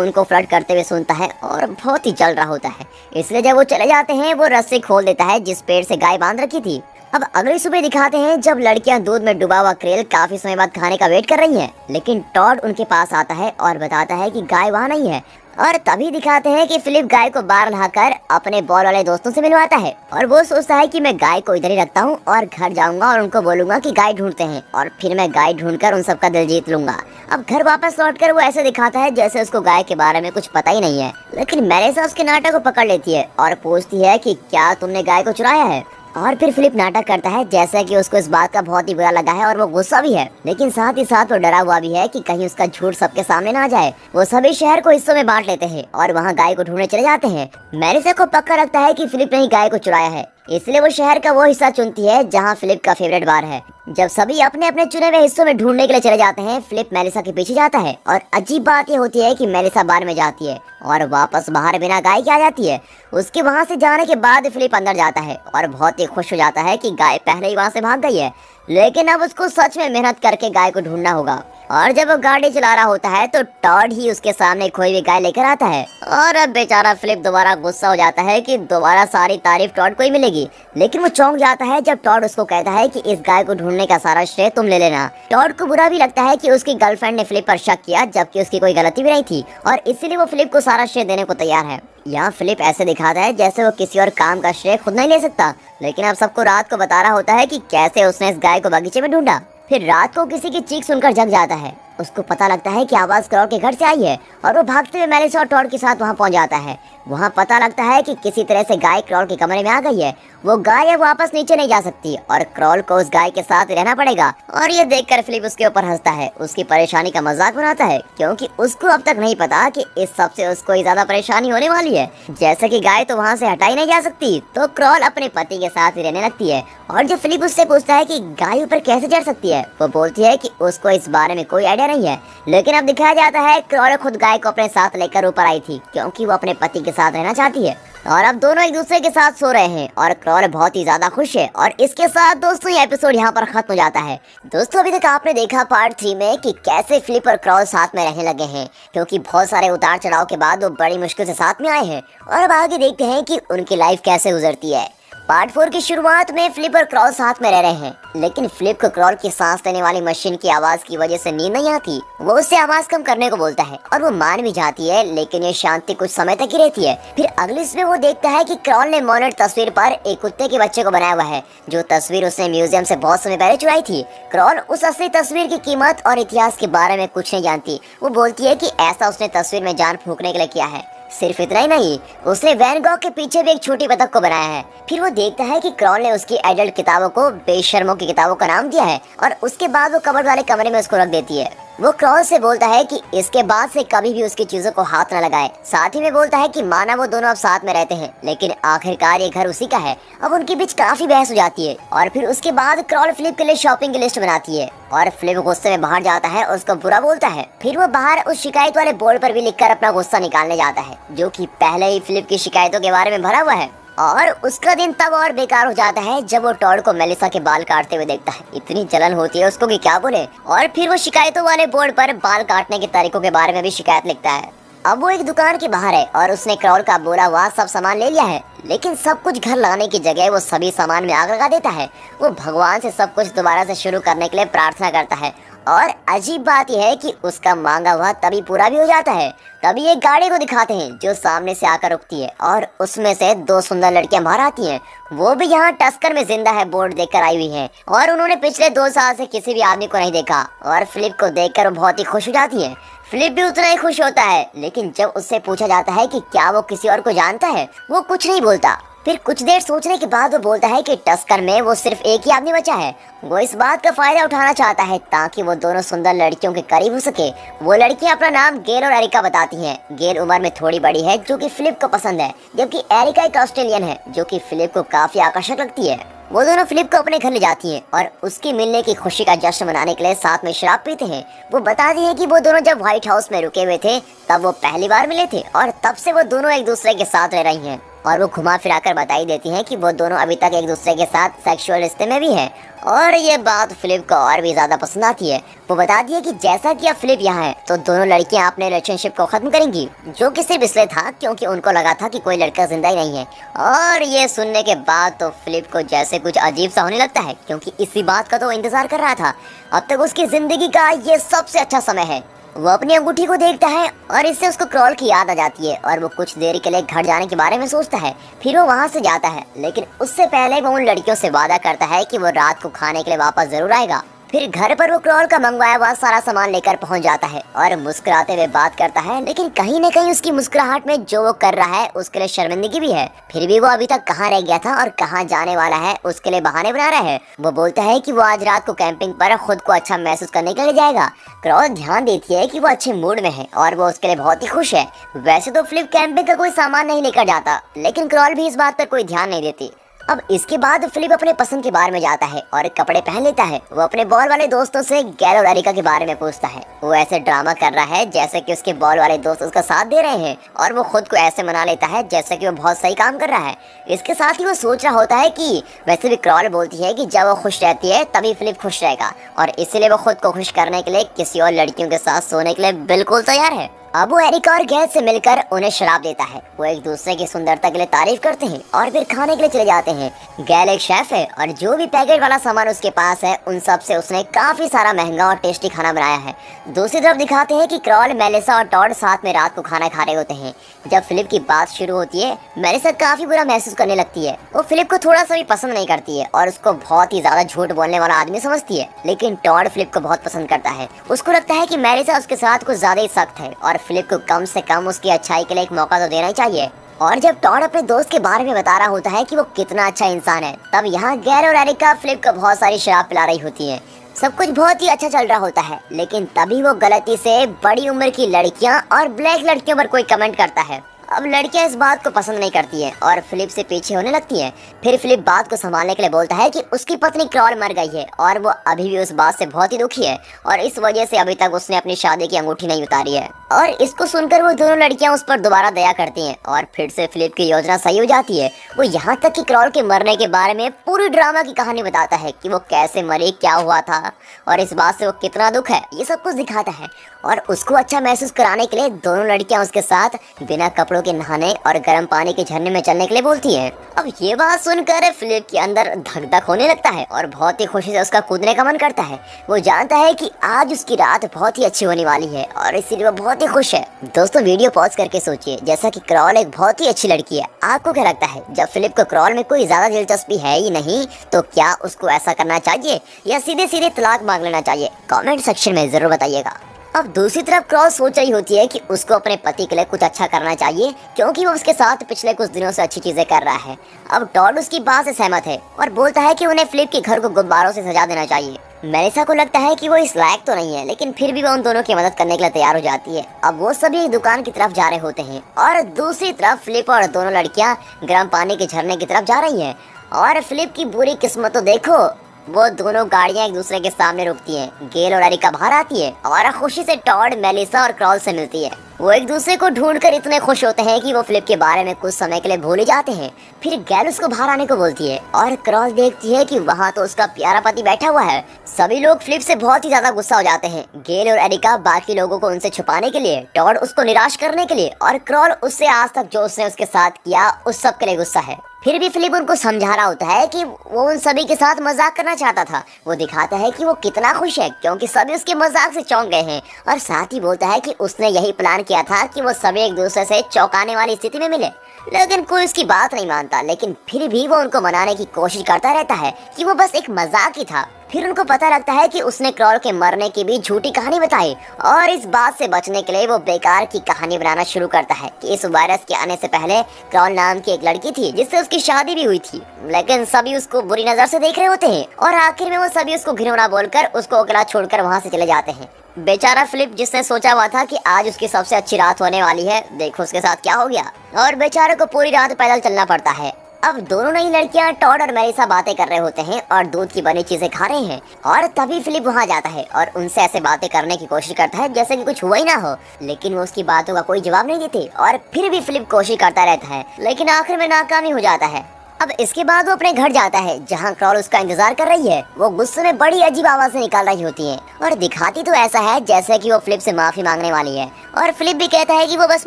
उनको फ्लर्ट करते हुए सुनता है और बहुत ही जल रहा होता है, इसलिए जब वो चले जाते हैं वो रस्सी खोल देता है जिस पेड़ से गाय बांध रखी थी। अब अगली सुबह दिखाते हैं जब लड़कियां दूध में डूबा हुआ क्रेल काफी समय बाद खाने का वेट कर रही हैं, लेकिन टॉड उनके पास आता है और बताता है कि गाय वहाँ नहीं है। और तभी दिखाते हैं कि फिलिप गाय को बाहर लाकर अपने बॉल वाले दोस्तों से मिलवाता है, और वो सोचता है कि मैं गाय को इधर ही रखता हूँ और घर जाऊंगा और उनको बोलूंगा कि गाय ढूंढते हैं, और फिर मैं गाय ढूंढकर उन सबका दिल जीत लूंगा। अब घर वापस लौटकर वो ऐसे दिखाता है जैसे उसको गाय के बारे में कुछ पता ही नहीं है, लेकिन मेलिसा उसके नाटक को पकड़ लेती है और पूछती है कि क्या तुमने गाय को चुराया है। और फिर फिलिप नाटक करता है जैसा कि उसको इस बात का बहुत ही बुरा लगा है, और वो गुस्सा भी है, लेकिन साथ ही साथ वो डरा हुआ भी है कि कहीं उसका झूठ सबके सामने ना आ जाए। वो सभी शहर को हिस्सों में बांट लेते हैं और वहाँ गाय को ढूंढने चले जाते हैं। मेलिसा को पक्का लगता है कि फिलिप ने ही गाय को चुराया है, इसलिए वो शहर का वो हिस्सा चुनती है जहाँ फिलिप का फेवरेट बार है। जब सभी अपने अपने चुने हुए हिस्सों में ढूंढने के लिए चले जाते हैं, फिलिप मेलिसा के पीछे जाता है, और अजीब बात ये होती है कि मेलिसा बार में जाती है और वापस बाहर बिना गाय के आ जाती है। उसके वहाँ से जाने के बाद फिलिप अंदर जाता है और बहुत ही खुश हो जाता है कि गाय पहले ही वहाँ से भाग गई है, लेकिन अब उसको सच में मेहनत करके गाय को ढूंढना होगा। और जब वो गाड़ी चला रहा होता है तो टॉड ही उसके सामने खोई हुई गाय लेकर आता है, और अब बेचारा फिलिप दोबारा गुस्सा हो जाता है कि दोबारा सारी तारीफ टॉड को ही मिलेगी, लेकिन वो चौंक जाता है जब टॉड उसको कहता है कि इस गाय को ढूंढने का सारा श्रेय तुम ले लेना। टॉड को बुरा भी लगता है कि उसकी गर्लफ्रेंड ने फिलिप पर शक किया जबकि उसकी कोई गलती भी नहीं थी, और इसीलिए वो फिलिप को सारा श्रेय देने को तैयार है। यहाँ फिलिप ऐसे दिखाता है जैसे वो किसी और काम का श्रेय खुद नहीं ले सकता, लेकिन अब सबको रात को बता रहा होता है कि कैसे उसने इस गाय को बगीचे में ढूंढा। फिर रात को किसी की चीख सुनकर जग जाता है। उसको पता लगता है कि आवाज क्रॉल के घर से आई है, और वो भागते हुए मेलिसा और टॉड के साथ वहाँ पहुँच जाता है। वहाँ पता लगता है कि किसी तरह से गाय क्रॉल के कमरे में आ गई है। वो गाय अब वापस नीचे नहीं जा सकती और क्रॉल को उस गाय के साथ रहना पड़ेगा। और ये देखकर फिलिप उसके ऊपर हंसता है, उसकी परेशानी का मजाक बनाता है, क्योंकि उसको अब तक नहीं पता कि इस सब से उसको ही ज्यादा परेशानी होने वाली है। जैसे कि गाय तो वहाँ से हटाई नहीं जा सकती, तो क्रॉल अपने पति के साथ ही रहने लगती है। और जब फिलिप उससे पूछता है कि गाय ऊपर कैसे चढ़ सकती है, वो बोलती है कि उसको इस बारे में कोई आइडिया नहीं है। लेकिन अब दिखाया जाता है क्रॉल खुद गाय को अपने साथ लेकर ऊपर आई थी, क्योंकि वो अपने पति के साथ रहना चाहती है। और अब दोनों एक दूसरे के साथ सो रहे हैं और क्रॉल बहुत ही ज्यादा खुश है। और इसके साथ दोस्तों ये एपिसोड यहाँ पर खत्म हो जाता है। दोस्तों अभी तक आपने देखा पार्ट 3 में कि कैसे फिलिप और क्रॉल साथ में रहने लगे हैं, क्योंकि बहुत सारे उतार चढ़ाव के बाद वो बड़ी मुश्किल से साथ में आए हैं। और अब आगे देखते हैं कि उनकी लाइफ कैसे गुजरती है। पार्ट 4 की शुरुआत में फ्लिप और क्रॉल साथ में रह रहे हैं, लेकिन फ्लिप को क्रॉल की सांस लेने वाली मशीन की आवाज की वजह से नींद नहीं आती। वो उससे आवाज कम करने को बोलता है और वो मान भी जाती है, लेकिन ये शांति कुछ समय तक ही रहती है। फिर अगले इसमें वो देखता है कि क्रॉल ने मोनेट तस्वीर पर एक कुत्ते के बच्चे को बनाया हुआ है, जो तस्वीर उसने म्यूजियम से बहुत समय पहले चुराई थी। क्रॉल उस असली तस्वीर की कीमत और इतिहास के बारे में कुछ नहीं जानती। वो बोलती है कि ऐसा उसने तस्वीर में जान फूंकने के लिए किया है। सिर्फ इतना ही नहीं, उसने वैन गॉग के पीछे भी एक छोटी बतख को बनाया है। फिर वो देखता है कि क्रॉल ने उसकी एडल्ट किताबों को बेशर्मों की किताबों का नाम दिया है और उसके बाद वो कबर्ड वाले कमरे में उसको रख देती है। वो क्रॉल से बोलता है कि इसके बाद से कभी भी उसकी चीजों को हाथ न लगाए। साथ ही में बोलता है कि माना वो दोनों अब साथ में रहते हैं, लेकिन आखिरकार ये घर उसी का है। अब उनके बीच काफी बहस हो जाती है और फिर उसके बाद क्रॉल फ्लिप के लिए शॉपिंग की लिस्ट बनाती है और फ्लिप गुस्से में बाहर जाता है और उसको बुरा बोलता है। फिर वो बाहर उस शिकायत वाले बोर्ड पर भी लिखकर अपना गुस्सा निकालने जाता है, जो कि पहले ही फ्लिप की शिकायतों के बारे में भरा हुआ है। और उसका दिन तब और बेकार हो जाता है जब वो टॉड को मेलिसा के बाल काटते हुए देखता है। इतनी जलन होती है उसको कि क्या बोले। और फिर वो शिकायतों वाले बोर्ड पर बाल काटने के तरीकों के बारे में भी शिकायत लिखता है। अब वो एक दुकान के बाहर है और उसने क्रॉल का बोला हुआ सब सामान ले लिया है, लेकिन सब कुछ घर लाने की जगह वो सभी सामान में आग लगा देता है। वो भगवान से सब कुछ दोबारा से शुरू करने के लिए प्रार्थना करता है और अजीब बात यह है कि उसका मांगा हुआ तभी पूरा भी हो जाता है। तभी एक गाड़ी को दिखाते हैं जो सामने से आकर रुकती है और उसमें से दो सुंदर लड़कियां बाहर आती हैं। वो भी यहाँ टस्कर में जिंदा है बोर्ड देखकर आई हुई हैं और उन्होंने पिछले 2 साल से किसी भी आदमी को नहीं देखा। और फ्लिप को देखकर वो बहुत ही खुश हो जाती है। फ्लिप भी उतना ही खुश होता है, लेकिन जब उससे पूछा जाता है कि क्या वो किसी और को जानता है, वो कुछ नहीं बोलता। फिर कुछ देर सोचने के बाद वो बोलता है कि टस्कर में वो सिर्फ एक ही आदमी बचा है। वो इस बात का फायदा उठाना चाहता है ताकि वो दोनों सुंदर लड़कियों के करीब हो सके। वो लड़कियां अपना नाम गेल और एरिका बताती हैं। गेल उम्र में थोड़ी बड़ी है, जो कि फ्लिप को पसंद है, जबकि एरिका एक ऑस्ट्रेलियन है, जो कि फ्लिप को काफी आकर्षक लगती है। वो दोनों फ्लिप को अपने घर ले जाती हैं और उसकी मिलने की खुशी का जश्न मनाने के लिए साथ में शराब पीते हैं। वो बताती हैं कि वो दोनों जब व्हाइट हाउस में रुके हुए थे तब वो पहली बार मिले थे और तब से वो दोनों एक दूसरे के साथ रह रही हैं। और वो घुमा फिराकर बताई देती हैं कि वो दोनों अभी तक एक दूसरे के साथ सेक्सुअल रिश्ते में भी हैं। और ये बात फ्लिप को और भी ज्यादा पसंद आती है। वो बताती है कि जैसा कि अब फ्लिप यहाँ है तो दोनों लड़कियां अपने रिलेशनशिप को खत्म करेंगी, जो कि सिर्फ इसलिए था क्योंकि उनको लगा था कि कोई लड़का जिंदा ही नहीं है। और ये सुनने के बाद तो फ्लिप को जैसे कुछ अजीब सा होने लगता है, क्योंकि इसी बात का तो इंतजार कर रहा था। अब तक उसकी जिंदगी का ये सबसे अच्छा समय है। वो अपनी अंगूठी को देखता है और इससे उसको क्रॉल की याद आ जाती है और वो कुछ देर के लिए घर जाने के बारे में सोचता है। फिर वो वहाँ से जाता है, लेकिन उससे पहले वो उन लड़कियों से वादा करता है कि वो रात को खाने के लिए वापस जरूर आएगा। फिर घर पर वो क्रॉल का मंगवाया हुआ सारा सामान लेकर पहुंच जाता है और मुस्कुराते हुए बात करता है, लेकिन कहीं न कहीं उसकी मुस्कुराहट में जो वो कर रहा है उसके लिए शर्मिंदगी भी है। फिर भी वो अभी तक कहाँ रह गया था और कहाँ जाने वाला है उसके लिए बहाने बना रहा है। वो बोलता है कि वो आज रात को कैंपिंग पर खुद को अच्छा महसूस करने के लिए जाएगा। क्रॉल ध्यान देती है कि वो अच्छे मूड में है और वो उसके लिए बहुत ही खुश है। वैसे तो फ्लिप कैंपिंग का कोई सामान नहीं लेकर जाता, लेकिन क्रॉल भी इस बात पर कोई ध्यान नहीं देती। अब इसके बाद फिलिप अपने पसंद के बार में जाता है और कपड़े पहन लेता है। वो अपने बॉल वाले दोस्तों से गैल और एरिका के बारे में पूछता है। वो ऐसे ड्रामा कर रहा है जैसे कि उसके बॉल वाले दोस्त उसका साथ दे रहे हैं और वो खुद को ऐसे मना लेता है जैसे कि वो बहुत सही काम कर रहा है। इसके साथ ही वो सोच रहा होता है कि वैसे भी क्रॉल बोलती है कि जब वो खुश रहती है तभी फिलिप खुश रहेगा और इसीलिए वो खुद को खुश करने के लिए किसी और लड़कियों के साथ सोने के लिए बिल्कुल तैयार है। अब वो एरिका और गैल से मिलकर उन्हें शराब देता है। वो एक दूसरे की सुंदरता के लिए तारीफ करते हैं और फिर खाने के लिए चले जाते हैं। गैल एक शेफ है और जो भी पैकेट वाला सामान उसके पास है उन सब से उसने काफी सारा महंगा और टेस्टी खाना बनाया है। दूसरी तरफ दिखाते हैं कि क्रॉल, मेलिसा और टॉड साथ में रात को खाना खा रहे होते हैं। जब फिलिप की बात शुरू होती है, मेलिसा काफी बुरा महसूस करने लगती है। वो फिलिप को थोड़ा सा भी पसंद नहीं करती है और उसको बहुत ही ज्यादा झूठ बोलने वाला आदमी समझती है। लेकिन टॉड फिलिप को बहुत पसंद करता है। उसको लगता है कि मेलिसा उसके साथ कुछ ज्यादा ही सख्त है और फिलिप को कम से कम उसकी अच्छाई के लिए एक मौका तो देना ही चाहिए। और जब टॉड अपने दोस्त के बारे में बता रहा होता है कि वो कितना अच्छा इंसान है, तब यहाँ गैल और एरिका फिलिप को बहुत सारी शराब पिला रही होती है। सब कुछ बहुत ही अच्छा चल रहा होता है, लेकिन तभी वो गलती से बड़ी उम्र की लड़कियां और ब्लैक लड़कियों पर कोई कमेंट करता है। अब लड़कियां इस बात को पसंद नहीं करती है और फिलिप से पीछे होने लगती है। फिर फिलिप बात को संभालने के लिए बोलता है कि उसकी पत्नी क्रॉल मर गई है और वो अभी भी उस बात से बहुत ही दुखी है और इस वजह से अभी तक उसने अपनी शादी की अंगूठी नहीं उतारी है। और इसको सुनकर वो दोनों लड़कियां उस पर दोबारा दया करती हैं और फिर से फिलिप की योजना सही हो जाती है। वो यहाँ तक कि क्रॉल के मरने के बारे में पूरी ड्रामा की कहानी बताता है कि वो कैसे मरी, क्या हुआ था और इस बात से वो कितना दुख है, ये सब कुछ दिखाता है। और उसको अच्छा महसूस कराने के लिए दोनों लड़कियां उसके साथ बिना कपड़ों के नहाने और गर्म पानी के झरने में चलने के लिए बोलती हैं। अब ये बात सुनकर फिलिप के अंदर धक धक होने लगता है और बहुत ही खुशी से उसका कूदने का मन करता है। वो जानता है कि आज उसकी रात बहुत ही अच्छी होने वाली है और इसीलिए वो बहुत ही खुश है। दोस्तों वीडियो पॉज करके सोचिए, जैसा कि क्रॉल एक बहुत ही अच्छी लड़की है, आपको क्या लगता है जब फिलिप को क्रॉल में कोई ज्यादा दिलचस्पी है ही नहीं तो क्या उसको ऐसा करना चाहिए या सीधे सीधे तलाक मांग लेना चाहिए? कमेंट सेक्शन में जरूर बताइएगा। अब दूसरी तरफ क्रॉल सोच रही होती है कि उसको अपने पति के लिए कुछ अच्छा करना चाहिए क्योंकि वो उसके साथ पिछले कुछ दिनों से अच्छी चीजें कर रहा है। अब टॉड उसकी बात से सहमत है और बोलता है कि उन्हें फिलिप के घर को गुब्बारों से सजा देना चाहिए। मेलिसा को लगता है कि वो इस लायक तो नहीं है, लेकिन फिर भी वो उन दोनों की मदद करने के लिए तैयार हो जाती है। अब वो सभी एक दुकान की तरफ जा रहे होते हैं और दूसरी तरफ फिलिप और दोनों लड़कियां गर्म पानी के झरने की तरफ जा रही हैं। और फिलिप की बुरी किस्मत तो देखो, वो दोनों गाड़ियां एक दूसरे के सामने रुकती हैं। गेल और एरिका बाहर आती है और खुशी से टॉड, मेलिसा और क्रॉल से मिलती है। वो एक दूसरे को ढूंढकर इतने खुश होते हैं कि वो फिलिप के बारे में कुछ समय के लिए भूल ही जाते हैं। फिर गेल उसको बाहर आने को बोलती है और क्रॉल देखती है कि वहाँ तो उसका प्यारा पति बैठा हुआ है। सभी लोग फिलिप से बहुत ही ज्यादा गुस्सा हो जाते हैं। गेल और एरिका बाकी लोगों को उनसे छुपाने के लिए, टॉड उसको निराश करने के लिए और क्रॉल उससे आज तक जो उसने उसके साथ किया उस सब के लिए गुस्सा है। फिर भी फिलिप उनको समझा रहा होता है कि वो उन सभी के साथ मजाक करना चाहता था। वो दिखाता है कि वो कितना खुश है क्योंकि सभी उसके मजाक से चौंक गए हैं और साथ ही बोलता है कि उसने यही प्लान किया था कि वो सभी एक दूसरे से चौंकाने वाली स्थिति में मिले। लेकिन कोई उसकी बात नहीं मानता, लेकिन फिर भी वो उनको मनाने की कोशिश करता रहता है कि वो बस एक मजाक ही था। फिर उनको पता लगता है कि उसने क्रॉल के मरने की भी झूठी कहानी बताई और इस बात से बचने के लिए वो बेकार की कहानी बनाना शुरू करता है कि इस वायरस के आने से पहले क्रॉल नाम की एक लड़की थी जिससे उसकी शादी भी हुई थी। लेकिन सभी उसको बुरी नजर से देख रहे होते हैं और आखिर में वो सभी उसको घिनौना बोलकर उसको अकेला छोड़कर वहाँ से चले जाते हैं। बेचारा फिलिप, जिसने सोचा हुआ था कि आज उसकी सबसे अच्छी रात होने वाली है, देखो उसके साथ क्या हो गया और बेचारे को पूरी रात पैदल चलना पड़ता है। अब दोनों नई लड़कियां टॉड और मेलिसा बातें कर रहे होते हैं और दूध की बनी चीजें खा रहे हैं और तभी फिलिप वहां जाता है और उनसे ऐसे बातें करने की कोशिश करता है जैसे कि कुछ हुआ ही ना हो, लेकिन वो उसकी बातों का कोई जवाब नहीं देते और फिर भी फिलिप कोशिश करता रहता है, लेकिन आखिर में नाकामी हो जाता है। अब इसके बाद वो अपने घर जाता है जहाँ क्रॉल उसका इंतजार कर रही है। वो गुस्से में बड़ी अजीब आवाज से निकाल रही होती है और दिखाती तो ऐसा है जैसे कि वो फिलिप से माफी मांगने वाली है और फिलिप भी कहता है कि वो बस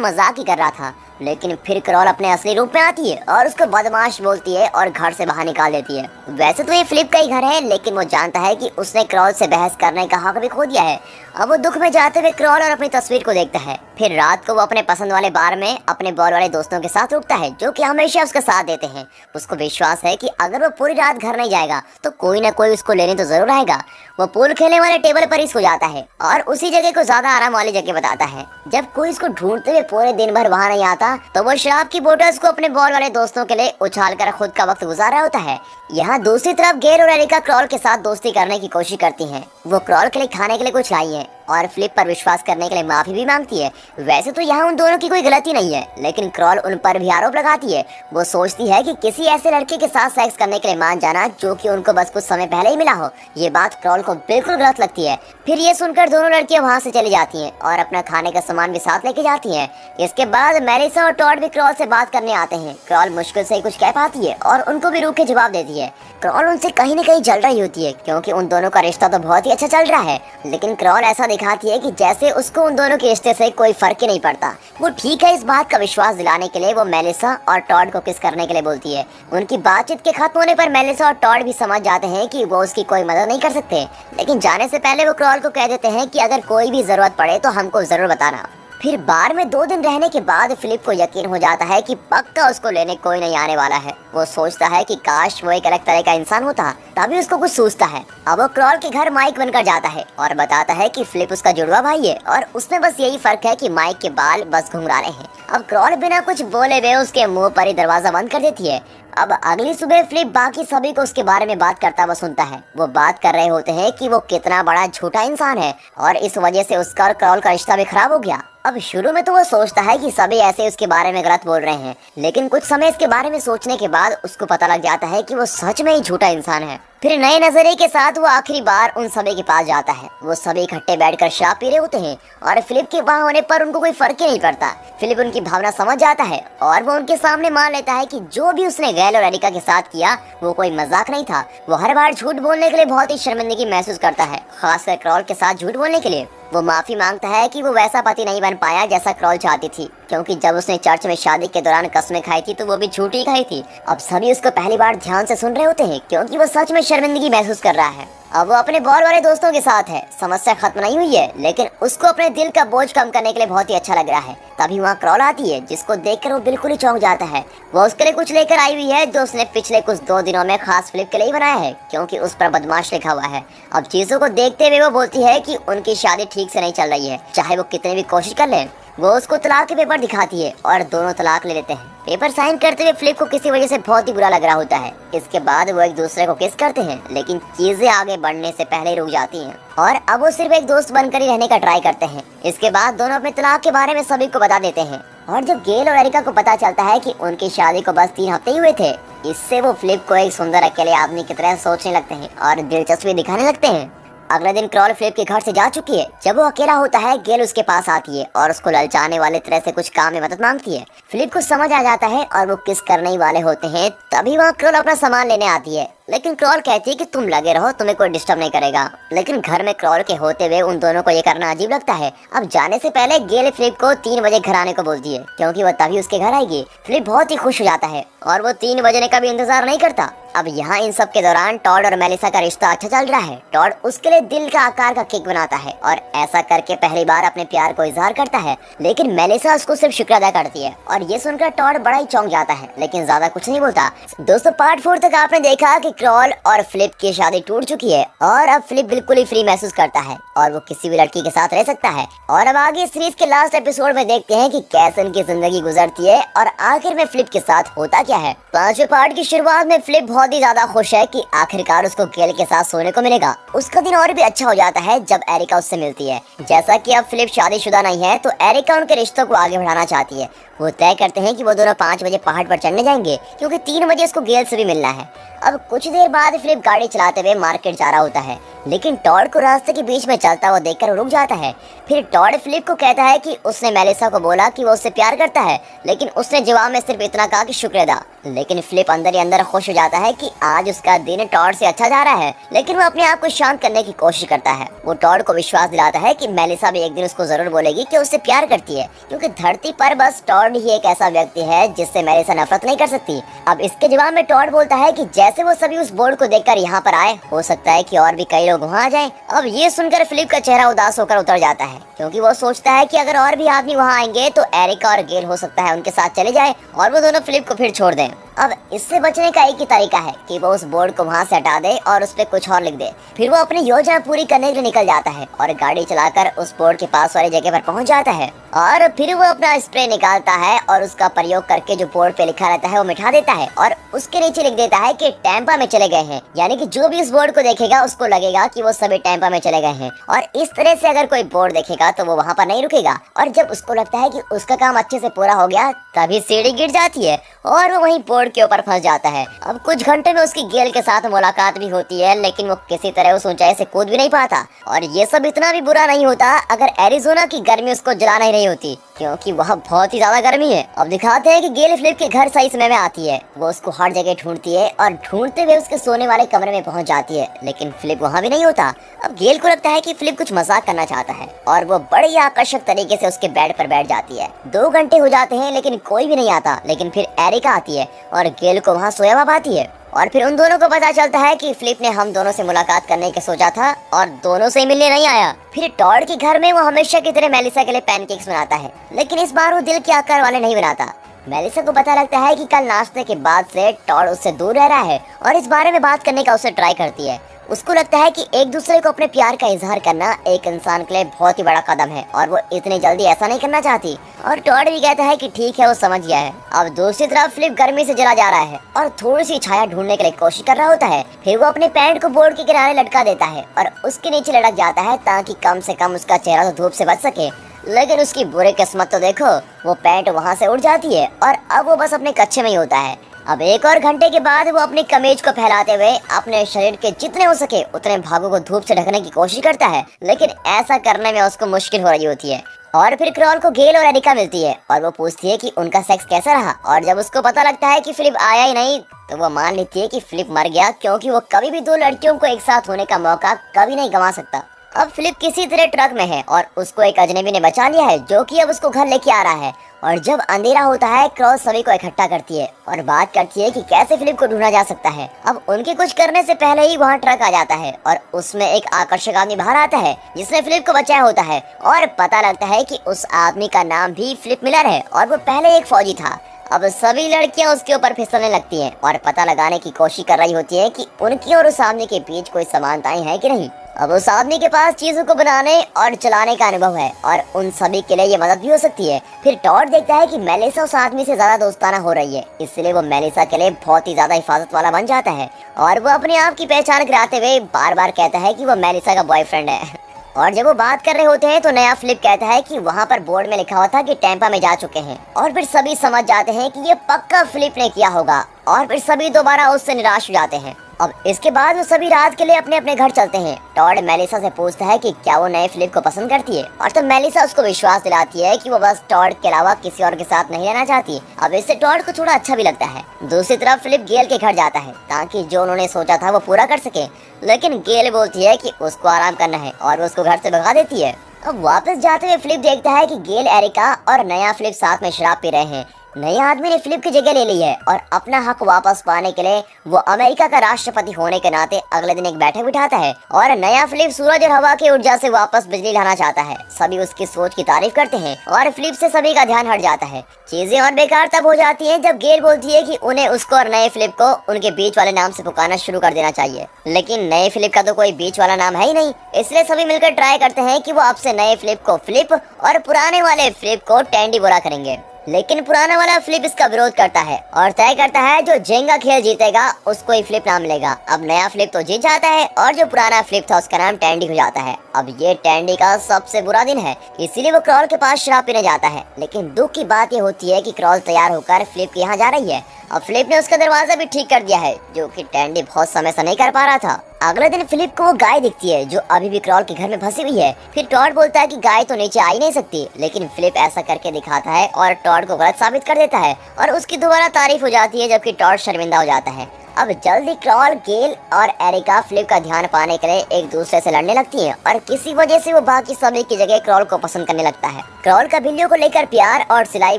मजाक ही कर रहा था। लेकिन फिर क्रॉल अपने असली रूप में आती है और उसको बदमाश बोलती है और घर से बाहर निकाल देती है। वैसे तो ये फिलिप का ही घर है, लेकिन वो जानता है कि उसने क्रॉल से बहस करने का हक भी खो दिया है। अब वो दुख में जाते हुए क्रॉल और अपनी तस्वीर को देखता है। फिर रात को वो अपने पसंद वाले बार में अपने बॉल वाले दोस्तों के साथ रुकता है जो कि हमेशा उसका साथ देते हैं। उसको विश्वास है कि अगर वो पूरी रात घर नहीं जाएगा तो कोई ना कोई उसको लेने तो जरूर आएगा। वो पूल खेलने वाले टेबल पर ही सो जाता है और उसी जगह को ज्यादा आराम वाली जगह बताता है। जब कोई इसको ढूंढते हुए पूरे दिन भर वहाँ नहीं आता तो वो शराब की बोतल्स को अपने बॉल वाले दोस्तों के लिए उछाल कर खुद का वक्त गुजार रहा होता है। यहाँ दूसरी तरफ गेल और एरिका क्रॉल के साथ दोस्ती करने की कोशिश करती हैं। वो क्रॉल के लिए खाने के लिए कुछ लाई है और फिलिप पर विश्वास करने के लिए माफी भी मांगती है। वैसे तो यहाँ उन दोनों की कोई गलती नहीं है, लेकिन क्रॉल उन पर भी आरोप लगाती है। वो सोचती है कि किसी ऐसे लड़के के साथ सेक्स करने के लिए मान जाना जो कि उनको बस कुछ समय पहले ही मिला हो, ये बात क्रॉल को बिल्कुल गलत लगती है। फिर ये सुनकर दोनों लड़कियां वहाँ से चली जाती हैं और अपना खाने का सामान भी साथ लेके जाती हैं। इसके बाद मेलिसा और टॉड भी क्रॉल से बात करने आते हैं। क्रॉल मुश्किल से ही कुछ कह पाती है और उनको भी रूख के जवाब देती है। क्रॉल उनसे कहीं न कहीं जल रही होती है क्योंकि उन दोनों का रिश्ता तो बहुत ही अच्छा चल रहा है, लेकिन क्रॉल ऐसा दिखाती है कि जैसे उसको उन दोनों के रिश्ते से कोई फर्क ही नहीं पड़ता। वो ठीक है, इस बात का विश्वास दिलाने के लिए वो मेलिसा और टॉड को किस करने के लिए बोलती है। उनकी बातचीत के खत्म होने पर मेलिसा और टॉड भी समझ जाते हैं कि वो उसकी कोई मदद नहीं कर सकते, लेकिन जाने से पहले वो क्रॉल को कह देते हैं कि अगर कोई भी जरूरत पड़े तो हमको जरूर बताना। फिर बार में 2 दिन रहने के बाद फिलिप को यकीन हो जाता है कि पक्का उसको लेने कोई नहीं आने वाला है। वो सोचता है कि काश वो एक अलग तरह का इंसान होता, तभी उसको कुछ सूझता है। अब वो क्रॉल के घर माइक बनकर जाता है और बताता है कि फिलिप उसका जुड़वा भाई है और उसमें बस यही फर्क है कि माइक के बाल बस घुंघराले हैं। अब क्रॉल बिना कुछ बोले हुए उसके मुंह पर ही दरवाजा बंद कर देती है। अब अगली सुबह फिलिप बाकी सभी को उसके बारे में बात करता हुआ सुनता है। वो बात कर रहे होते हैं कि वो कितना बड़ा झूठा इंसान है और इस वजह से उसका और क्रॉल का रिश्ता भी खराब हो गया। अब शुरू में तो वो सोचता है कि सभी ऐसे उसके बारे में गलत बोल रहे हैं, लेकिन कुछ समय इसके बारे में सोचने के बाद उसको पता लग जाता है कि वो सच में ही झूठा इंसान है। फिर नए नजरिए के साथ वो आखिरी बार उन सभी के पास जाता है। वो सभी इकट्ठे बैठकर शराब पी रहे होते हैं और फिलिप के वहां होने पर उनको कोई फर्क ही नहीं पड़ता। फिलिप उनकी भावना समझ जाता है और वो उनके सामने मान लेता है कि जो भी उसने गैल और एरिका के साथ किया वो कोई मजाक नहीं था। वो हर बार झूठ बोलने के लिए बहुत ही शर्मिंदगी महसूस करता है, खासकर क्रॉल के साथ झूठ बोलने के लिए। वो माफी मांगता है कि वो वैसा पति नहीं बन पाया जैसा क्रॉल चाहती थी, क्योंकि जब उसने चर्च में शादी के दौरान कसमें खाई थी तो वो भी झूठी खाई थी। अब सभी उसको पहली बार ध्यान से सुन रहे होते हैं क्योंकि वो सच में शर्मिंदगी महसूस कर रहा है। अब वो अपने बॉल वाले दोस्तों के साथ है। समस्या खत्म नहीं हुई है, लेकिन उसको अपने दिल का बोझ कम करने के लिए बहुत ही अच्छा लग रहा है। तभी वहाँ क्रॉल आती है, जिसको देखकर वो बिल्कुल ही चौंक जाता है। वो उसके लिए कुछ लेकर आई हुई है जो उसने पिछले कुछ 2 दिनों में खास फिलिप के लिए बनाया है, क्योंकि उस पर बदमाश लिखा हुआ है। अब चीजों को देखते हुए वो बोलती है कि उनकी शादी ठीक से नहीं चल रही है, चाहे वो कितनी भी कोशिश कर ले। वो उसको तलाक के पेपर दिखाती है और दोनों तलाक ले लेते हैं। पेपर साइन करते हुए फिलिप को किसी वजह से बहुत ही बुरा लग रहा होता है। इसके बाद वो एक दूसरे को किस करते हैं, लेकिन चीजें आगे बढ़ने से पहले रुक जाती हैं और अब वो सिर्फ एक दोस्त बनकर ही रहने का ट्राई करते हैं। इसके बाद दोनों अपने तलाक के बारे में सभी को बता देते हैं और जब गेल और एरिका को पता चलता है कि उनकी शादी को बस 3 हफ्ते ही हुए थे, इससे वो फिलिप को एक सुंदर अकेले आदमी की तरह सोचने लगते हैं और दिलचस्पी दिखाने लगते हैं। अगले दिन क्रॉल फिलिप के घर से जा चुकी है। जब वो अकेला होता है, गेल उसके पास आती है और उसको ललचाने वाले तरह से कुछ काम में मदद मांगती है। फिलिप को समझ आ जाता है और वो किस करने ही वाले होते हैं। तभी वहाँ क्रॉल अपना सामान लेने आती है, लेकिन क्रॉल कहती है कि तुम लगे रहो, तुम्हें कोई डिस्टर्ब नहीं करेगा। लेकिन घर में क्रॉल के होते हुए उन दोनों को ये करना अजीब लगता है। अब जाने से पहले गेल फिलिप को 3 बजे घर आने को बोलती है, क्योंकि वो तभी उसके घर आएगी। फिलिप बहुत ही खुश हो जाता है और वो 3 बजने का भी इंतजार नहीं करता। अब यहाँ इन सब के दौरान टॉड और मेलिसा का रिश्ता अच्छा चल रहा है। टॉड उसके लिए दिल का आकार का केक बनाता है और ऐसा करके पहली बार अपने प्यार को इजहार करता है, लेकिन मेलिसा उसको सिर्फ शुक्र अदा करती है और ये सुनकर टॉड बड़ा ही चौंक जाता है, लेकिन ज्यादा कुछ नहीं बोलता। दोस्तों, पार्ट 4 तक आपने देखा कि क्रॉल और फिलिप की शादी टूट चुकी है और अब फिलिप बिल्कुल ही फ्री महसूस करता है और वो किसी भी लड़की के साथ रह सकता है। और अब आगे सीरीज के लास्ट एपिसोड में देखते हैं कि कैसे उनकी जिंदगी गुजरती है और आखिर में फिलिप के साथ होता क्या है। 5वें पार्ट की शुरुआत में फिलिप बहुत ही ज्यादा खुश है कि आखिरकार उसको गेल के साथ सोने को मिलेगा। उसका दिन और भी अच्छा हो जाता है जब एरिका उससे मिलती है। जैसा कि अब फिलिप शादीशुदा नहीं है, तो एरिका उनके रिश्तों को आगे बढ़ाना चाहती है। वो तय करते हैं कि वो दोनों 5 बजे पहाड़ पर चढ़ने जाएंगे, क्योंकि 3 बजे उसको गेल से भी मिलना है। अब कुछ देर बाद फिलिप गाड़ी चलाते हुए मार्केट जा रहा होता है, लेकिन टॉड को रास्ते के बीच में चलता हुआ देखकर रुक जाता है। फिर टॉड फिलिप को कहता है कि उसने मेलिसा को बोला कि वो उससे प्यार करता है, लेकिन उसने जवाब में सिर्फ इतना कहा कि शुक्र अदा। लेकिन फिलिप अंदर ही अंदर खुश हो जाता है कि आज उसका दिन टॉड से अच्छा जा रहा है, लेकिन वो अपने आप को शांत करने की कोशिश करता है। वो टॉड को विश्वास दिलाता है कि मेलिसा भी एक दिन उसको जरूर बोलेगी कि उससे प्यार करती है, क्योंकि धरती पर बस टॉड ही एक ऐसा व्यक्ति है जिससे मेलिसा नफरत नहीं कर सकती। अब इसके जवाब में टॉड बोलता है कि जैसे वो सभी उस बोर्ड को देखकर यहाँ पर आए, हो सकता है कि और भी कई लोग वहाँ आ जाएं। अब ये सुनकर फिलिप का चेहरा उदास होकर उतर जाता है, क्योंकि वो सोचता है कि अगर और भी आदमी वहाँ आएंगे तो एरिका और गेल हो सकता है उनके साथ चले जाए और वो दोनों फिलिप को फिर छोड़ दें। अब इससे बचने का एक ही तरीका है कि वो उस बोर्ड को वहाँ से हटा दे और उस पे कुछ और लिख दे। फिर वो अपनी योजना पूरी करने के लिए निकल जाता है और गाड़ी चलाकर उस बोर्ड के पास वाली जगह पर पहुँच जाता है और फिर वो अपना स्प्रे निकालता है और उसका प्रयोग करके जो बोर्ड पे लिखा रहता है वो मिटा देता है और उसके नीचे लिख देता है कि टैंपा में चले गए हैं। यानी कि जो भी इस बोर्ड को देखेगा उसको लगेगा कि वो सभी टैंपा में चले गए हैं, और इस तरह से अगर कोई बोर्ड देखेगा तो वो वहाँ पर नहीं रुकेगा। और जब उसको लगता है कि उसका काम अच्छे से पूरा हो गया, तभी सीढ़ी गिर जाती है और वो वहीं बोर्ड के ऊपर फंस जाता है। अब कुछ घंटे में उसकी गेल के साथ मुलाकात भी होती है, लेकिन वो किसी तरह उस ऊंचाई से कूद भी नहीं पाता। और ये सब इतना भी बुरा नहीं होता अगर एरिजोना की गर्मी उसको जला नहीं रही होती, क्योंकि वह बहुत ही ज्यादा गर्मी है। अब दिखाते हैं कि गेल फिलिप के घर सही समय में आती है। वो उसको हर जगह ढूंढती है और ढूंढते हुए उसके सोने वाले कमरे में पहुंच जाती है, लेकिन फिलिप वहाँ भी नहीं होता। अब गेल को लगता है कि फिलिप कुछ मजाक करना चाहता है और वो बड़े ही आकर्षक तरीके से उसके बेड पर बैठ जाती है। 2 घंटे हो जाते हैं लेकिन कोई भी नहीं आता, लेकिन फिर एरिका आती है और गेल को वहाँ सोया हुआ पाती है। और फिर उन दोनों को पता चलता है कि फिलिप ने हम दोनों से मुलाकात करने की सोचा था और दोनों से मिलने नहीं आया। फिर टॉड के घर में वो हमेशा की तरह मेलिसा के लिए पैनकेक्स बनाता है, लेकिन इस बार वो दिल के आकार वाले नहीं बनाता। मेलिसा को पता लगता है कि कल नाश्ते के बाद से टॉड उससे दूर रह रहा है और इस बारे में बात करने का उसे ट्राई करती है। उसको लगता है कि एक दूसरे को अपने प्यार का इजहार करना एक इंसान के लिए बहुत ही बड़ा कदम है और वो इतनी जल्दी ऐसा नहीं करना चाहती। और टॉड भी कहता है कि ठीक है, वो समझ गया है। अब दूसरी तरफ फिलिप गर्मी से जला जा रहा है और थोड़ी सी छाया ढूंढने के लिए कोशिश कर रहा होता है। फिर वो अपने पैंट को बोर्ड के किनारे लटका देता है और उसके नीचे लटक जाता है ताकि कम से कम उसका चेहरा तो धूप से बच सके। लेकिन उसकी बुरी किस्मत तो देखो, वो पैंट वहाँ से उड़ जाती है और अब वो बस अपने कच्छे में ही होता है। अब एक और घंटे के बाद वो अपनी कमीज को फैलाते हुए अपने शरीर के जितने हो सके उतने भागों को धूप से ढकने की कोशिश करता है, लेकिन ऐसा करने में उसको मुश्किल हो रही होती है। और फिर क्रॉल को गेल और एरिका मिलती है और वो पूछती है कि उनका सेक्स कैसा रहा, और जब उसको पता लगता है कि फिलिप आया ही नहीं तो वो मान लेती है कि फिलिप मर गया, क्योंकि वो कभी भी दो लड़कियों को एक साथ होने का मौका कभी नहीं गंवा सकता। अब फिलिप किसी तरह ट्रक में है और उसको एक अजनबी ने बचा लिया है, जो कि अब उसको घर लेके आ रहा है। और जब अंधेरा होता है, क्रॉल सभी को इकट्ठा करती है और बात करती है कि कैसे फिलिप को ढूंढा जा सकता है। अब उनके कुछ करने से पहले ही वहाँ ट्रक आ जाता है और उसमें एक आकर्षक आदमी बाहर आता है जिसने फिलिप को बचाया होता है, और पता लगता है कि उस आदमी का नाम भी फिलिप मिलर है और वो पहले एक फौजी था। अब सभी लड़कियां उसके ऊपर फिसलने लगती हैं और पता लगाने की कोशिश कर रही होती है कि उनकी और उस आदमी के बीच कोई समानताएं हैं कि नहीं। अब उस आदमी के पास चीजों को बनाने और चलाने का अनुभव है और उन सभी के लिए ये मदद भी हो सकती है। फिर टॉड देखता है कि मेलिसा उस आदमी से ज्यादा दोस्ताना हो रही है, इसलिए वो मेलिसा के लिए बहुत ही ज्यादा हिफाजत वाला बन जाता है और वो अपने आप की पहचान कराते हुए बार बार कहता है कि वो मेलिसा का बॉयफ्रेंड है। और जब वो बात कर रहे होते हैं तो नया फिलिप कहता है कि वहाँ पर बोर्ड में लिखा हुआ था कि टैंपा में जा चुके हैं, और फिर सभी समझ जाते हैं कि ये पक्का फिलिप ने किया होगा और फिर सभी दोबारा उससे निराश हो जाते हैं। अब इसके बाद वो सभी रात के लिए अपने अपने घर चलते हैं। टॉड मेलिसा से पूछता है कि क्या वो नए फिलिप को पसंद करती है, और तब मेलिसा उसको विश्वास दिलाती है कि वो बस टॉड के अलावा किसी और के साथ नहीं रहना चाहती। अब इससे टॉड को थोड़ा अच्छा भी लगता है। दूसरी तरफ फिलिप गेल के घर जाता है ताकि जो उन्होंने सोचा था वो पूरा कर सके, लेकिन गेल बोलती है कि उसको आराम करना है और वो उसको घर से भगा देती है। अब वापस जाते हुए फिलिप देखता है कि गेल, एरिका और नया फिलिप साथ में शराब पी रहे हैं। नए आदमी ने फिलिप की जगह ले ली है और अपना हक वापस पाने के लिए वो अमेरिका का राष्ट्रपति होने के नाते अगले दिन एक बैठक बिठाता है और नया फिलिप सूरज और हवा की ऊर्जा से वापस बिजली लाना चाहता है। सभी उसकी सोच की तारीफ करते हैं और फिलिप से सभी का ध्यान हट जाता है। चीजें और बेकार तब हो जाती हैं जब गेल बोलती है कि उन्हें उसको और नए फिलिप को उनके बीच वाले नाम से पुकारना शुरू कर देना चाहिए, लेकिन नए फिलिप का तो कोई बीच वाला नाम है ही नहीं। इसलिए सभी मिलकर ट्राई करते हैं कि वो अब से नए फिलिप को फिलिप और पुराने वाले फिलिप को टैंडी बुरा करेंगे, लेकिन पुराना वाला फिलिप इसका विरोध करता है और तय करता है जो जेंगा खेल जीतेगा उसको ही फिलिप नाम मिलेगा। अब नया फिलिप तो जीत जाता है और जो पुराना फिलिप था उसका नाम टैंडी हो जाता है। अब ये टैंडी का सबसे बुरा दिन है, इसीलिए वो क्रॉल के पास शराब पीने जाता है, लेकिन दुख की बात ये होती है कि क्रॉल तैयार होकर फिलिप के यहाँ जा रही है। अब फिलिप ने उसका दरवाजा भी ठीक कर दिया है, जो कि टैंडी बहुत समय से नहीं कर पा रहा था। अगले दिन फिलिप को वो गाय दिखती है जो अभी भी क्रॉल के घर में फंसी हुई है। फिर टॉड बोलता है कि गाय तो नीचे आ ही नहीं सकती, लेकिन फिलिप ऐसा करके दिखाता है और टॉड को गलत साबित कर देता है और उसकी दोबारा तारीफ हो जाती है, जबकि टॉड शर्मिंदा हो जाता है। अब जल्दी क्रॉल, गेल और एरिका फिलिप का ध्यान पाने के लिए एक दूसरे से लड़ने लगती हैं और किसी वजह से वो बाकी सभी की जगह क्रॉल को पसंद करने लगता है। क्रॉल का बिल्लियों को लेकर प्यार और सिलाई